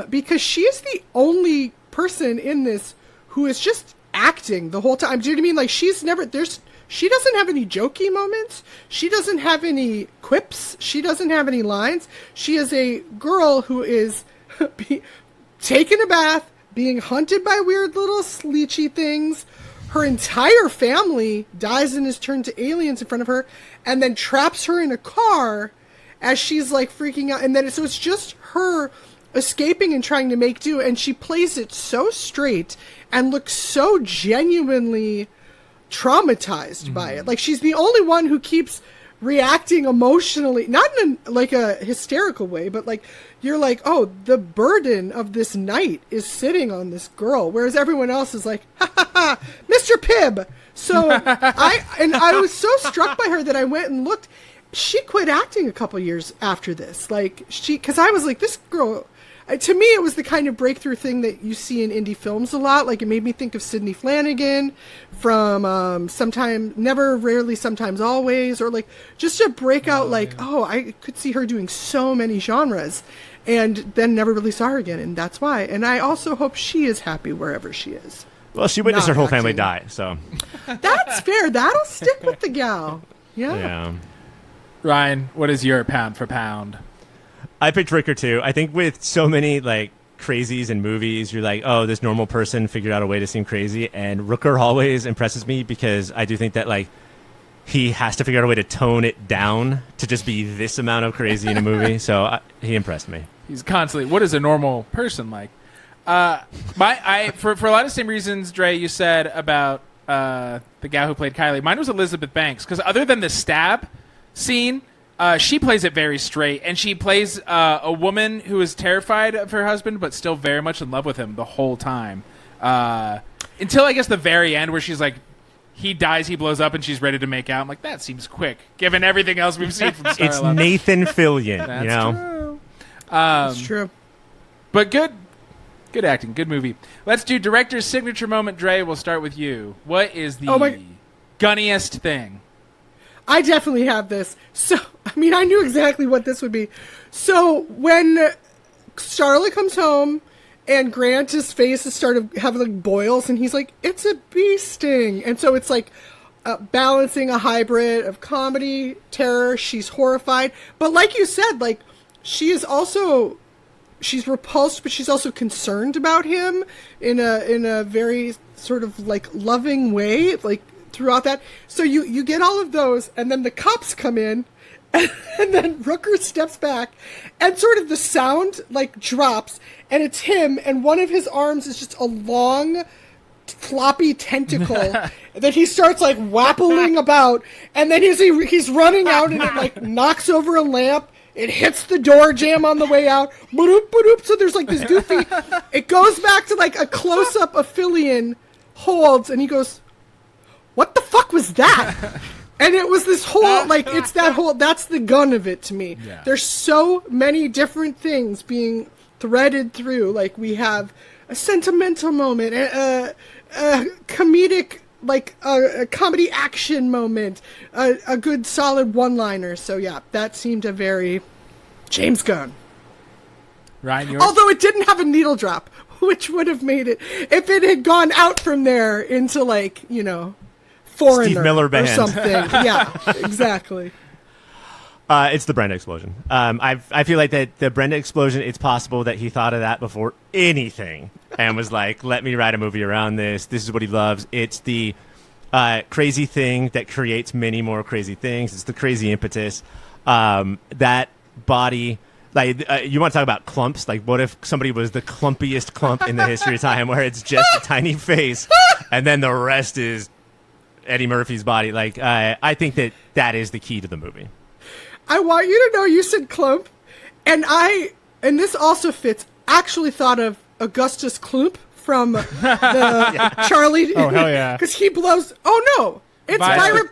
because she is the only person in this who is just acting the whole time. Do you know what I mean? Like, she doesn't have any jokey moments. She doesn't have any quips. She doesn't have any lines. She is a girl who is taking a bath, being hunted by weird little sleechy things. Her entire family dies and is turned to aliens in front of her, and then traps her in a car as she's, like, freaking out. And then so it's just her escaping and trying to make do, and she plays it so straight and looks so genuinely traumatized by it. Like, she's the only one who keeps reacting emotionally, not in like a hysterical way, but like, you're like, oh, the burden of this night is sitting on this girl, whereas everyone else is like, ha ha ha, Mr. Pibb. So I was so struck by her that I went and looked. She quit acting a couple years after this. Like, because I was like, this girl, to me, it was the kind of breakthrough thing that you see in indie films a lot. Like, it made me think of Sidney Flanigan from Never, Rarely, Sometimes, Always, or like just a breakout. I could see her doing so many genres, and then never really saw her again, and that's why. And I also hope she is happy wherever she is. Well, she witnessed her whole family die, so that's fair. That'll stick with the gal. Yeah. Ryan, what is your pound for pound? I picked Rooker too. I think with so many like crazies in movies, you're like, oh, this normal person figured out a way to seem crazy. And Rooker always impresses me because I do think that like he has to figure out a way to tone it down to just be this amount of crazy in a movie. So he impressed me. He's constantly, what is a normal person like? For a lot of the same reasons, Dre, you said about the gal who played Kylie, mine was Elizabeth Banks. Because other than the stab scene, she plays it very straight, and she plays a woman who is terrified of her husband but still very much in love with him the whole time, until I guess the very end where she's like, he dies, he blows up, and she's ready to make out. I'm like, that seems quick given everything else we've seen from Star It's Nathan Fillion. That's you know, true. It's true. But good acting, good movie. Let's do director's signature moment. Dre, we'll start with you. What is the gunniest thing? I definitely have this. So, I mean, I knew exactly what this would be. So, when Charlotte comes home and Grant's face has started having like boils, and he's like, it's a bee sting. And so it's like balancing a hybrid of comedy, terror. She's horrified. But like you said, like, she's repulsed, but she's also concerned about him in a very sort of like loving way, like, throughout that. So you get all of those, and then the cops come in, and then Rooker steps back, and sort of the sound like drops, and it's him, and one of his arms is just a long floppy tentacle that he starts like wappling about, and then he's running out, and it like knocks over a lamp. It hits the door jamb on the way out. Ba-doop, ba-doop. So there's like this goofy, it goes back to like a close-up of Fillion holds, and he goes, what the fuck was that? And it was this whole, like, it's that whole, that's the gun of it to me. Yeah. There's so many different things being threaded through. Like, we have a sentimental moment, a comedic, like, a comedy action moment, a good solid one-liner. So, yeah, that seemed a very James Gunn. Ryan, yours? Although it didn't have a needle drop, which would have made it, if it had gone out from there into, like, you know, Foreigner Steve Miller or Band. something. Yeah, exactly. It's the Brenda explosion. I feel like that the Brenda explosion, it's possible that he thought of that before anything and was like, let me write a movie around this. This is what he loves. It's the crazy thing that creates many more crazy things. It's the crazy impetus. That body, like, you want to talk about clumps? Like, what if somebody was the clumpiest clump in the history of time, where it's just a tiny face and then the rest is Eddie Murphy's body. Like, I think that is the key to the movie. I want you to know you said clump, and this also fits. Actually thought of Augustus Kloop from the Charlie. Oh, hell yeah. Because he blows. Oh, no. It's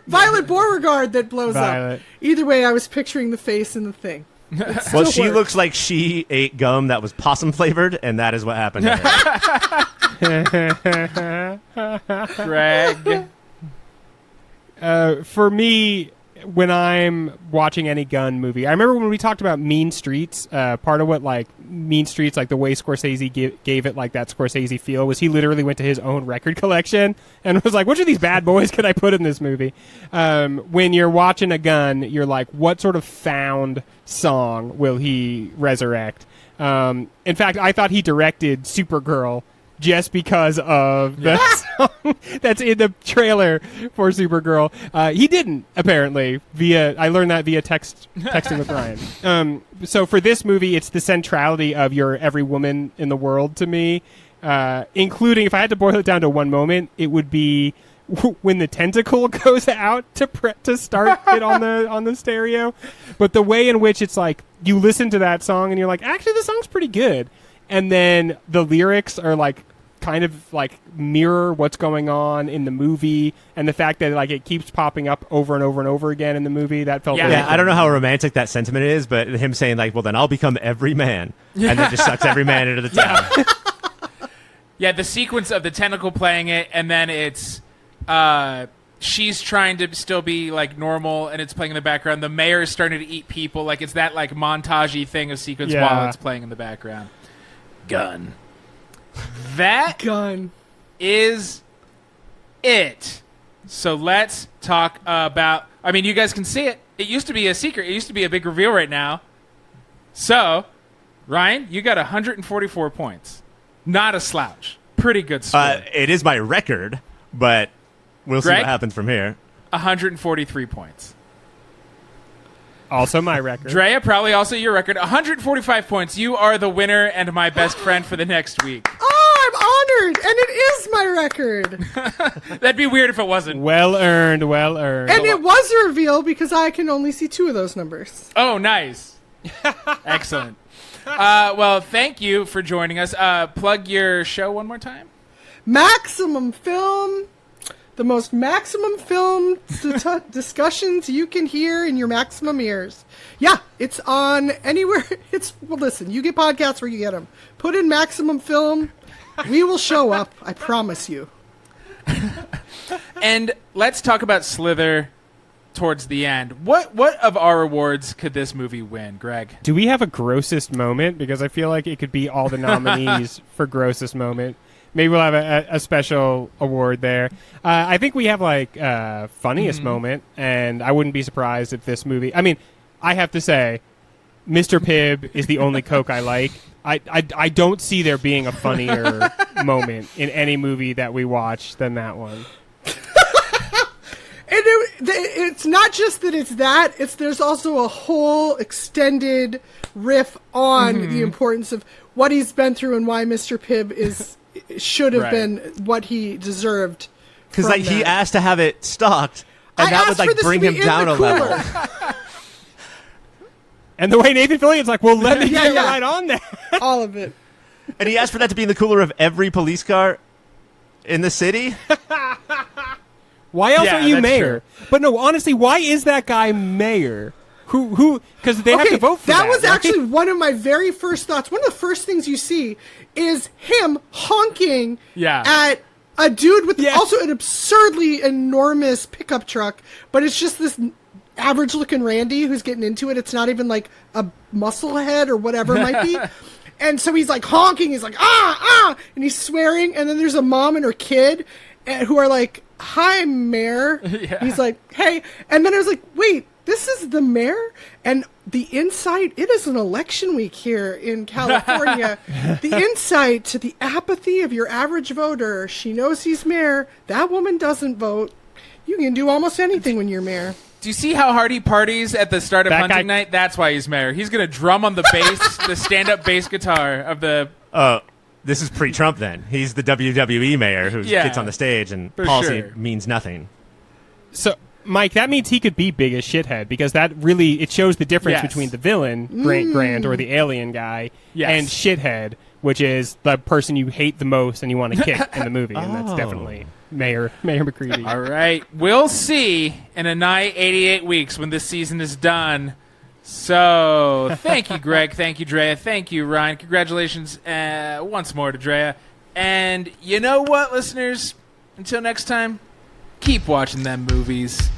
Violet Beauregard that blows up. Either way, I was picturing the face and the thing. Well, she looks like she ate gum that was possum flavored, and that is what happened to her. Greg. For me, when I'm watching any Gunn movie, I remember when we talked about Mean Streets, part of what, like, Mean Streets, like, the way Scorsese gave it, like, that Scorsese feel was he literally went to his own record collection and was like, which of these bad boys could I put in this movie? When you're watching a Gunn, you're like, what sort of found song will he resurrect? In fact, I thought he directed Supergirl just because of the song that's in the trailer for Supergirl. He didn't, apparently, I learned that via texting with Ryan. So for this movie, it's the centrality of You're Every Woman in the World to me, including, if I had to boil it down to one moment, it would be when the tentacle goes out to start it on the stereo. But the way in which it's like, you listen to that song and you're like, actually, the song's pretty good. And then the lyrics are like, kind of like mirror what's going on in the movie, and the fact that like it keeps popping up over and over and over again in the movie, that felt really I don't know how romantic that sentiment is, but him saying like, well, then I'll become every man, and then just sucks every man into the town. Yeah, the sequence of the tentacle playing it, and then it's she's trying to still be like normal, and it's playing in the background. The mayor is starting to eat people, like it's that like montagey thing of sequence while it's playing in the background. Gunn. That Gunn is it. So let's talk about... I mean, you guys can see it. It used to be a secret. It used to be a big reveal right now. So, Ryan, you got 144 points. Not a slouch. Pretty good score. It is my record, but we'll see Greg? what happens from here. 143 points. Also my record. Drea, probably also your record. 145 points. You are the winner and my best friend for the next week. Oh, I'm honored, and it is my record. That'd be weird if it wasn't. Well earned. And it was a reveal because I can only see two of those numbers. Oh, nice. Excellent. Well, thank you for joining us. Plug your show one more time. Maximum Film. The most maximum film discussions you can hear in your maximum ears. Yeah, it's on anywhere. Well, listen, you get podcasts where you get them. Put in Maximum Film. We will show up. I promise you. And let's talk about Slither towards the end. What of our awards could this movie win, Greg? Do we have a grossest moment? Because I feel like it could be all the nominees for grossest moment. Maybe we'll have a special award there. I think we have like funniest moment, and I wouldn't be surprised if this movie... I mean, I have to say, Mr. Pibb is the only Coke I like. I don't see there being a funnier moment in any movie that we watch than that one. And it's not just that it's that, there's also a whole extended riff on the importance of what he's been through and why Mr. Pibb should have been what he deserved. Because like he asked to have it stocked, and that would like bring him down a level. And the way Nathan Fillion's like, well, let me get right on that. All of it. And he asked for that to be in the cooler of every police car in the city. Why else are you that's mayor? true. But no, honestly, why is that guy mayor? Who? Because they have to vote for that. That was right? actually one of my very first thoughts. One of the first things you see is him honking at a dude with also an absurdly enormous pickup truck, but it's just this average-looking Randy who's getting into it. It's not even like a muscle head or whatever it might be. And so he's like honking. He's like, and he's swearing. And then there's a mom and her kid who are like, hi, mayor. He's like, hey. And then I was like, wait, this is the mayor? And the insight, it is an election week here in California. The insight to the apathy of your average voter. She knows he's mayor. That woman doesn't vote. You can do almost anything when you're mayor. Do you see how hard he parties at the start of hunting night? That's why he's mayor. He's going to drum on the bass, the stand-up bass guitar of the... This is pre-Trump then. He's the WWE mayor who gets on the stage and policy means nothing. So, Mike, that means he could be biggest shithead because that really it shows the difference Yes. between the villain, Grant, or the alien guy, Yes. and shithead, which is the person you hate the most and you want to kick in the movie, and that's definitely Mayor McCready. All right. We'll see in a nigh 88 weeks when this season is done. So, thank you, Greg. Thank you, Drea. Thank you, Ryan. Congratulations once more to Drea. And you know what, listeners? Until next time, keep watching them movies.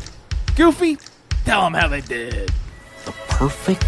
Goofy, tell them how they did. The perfect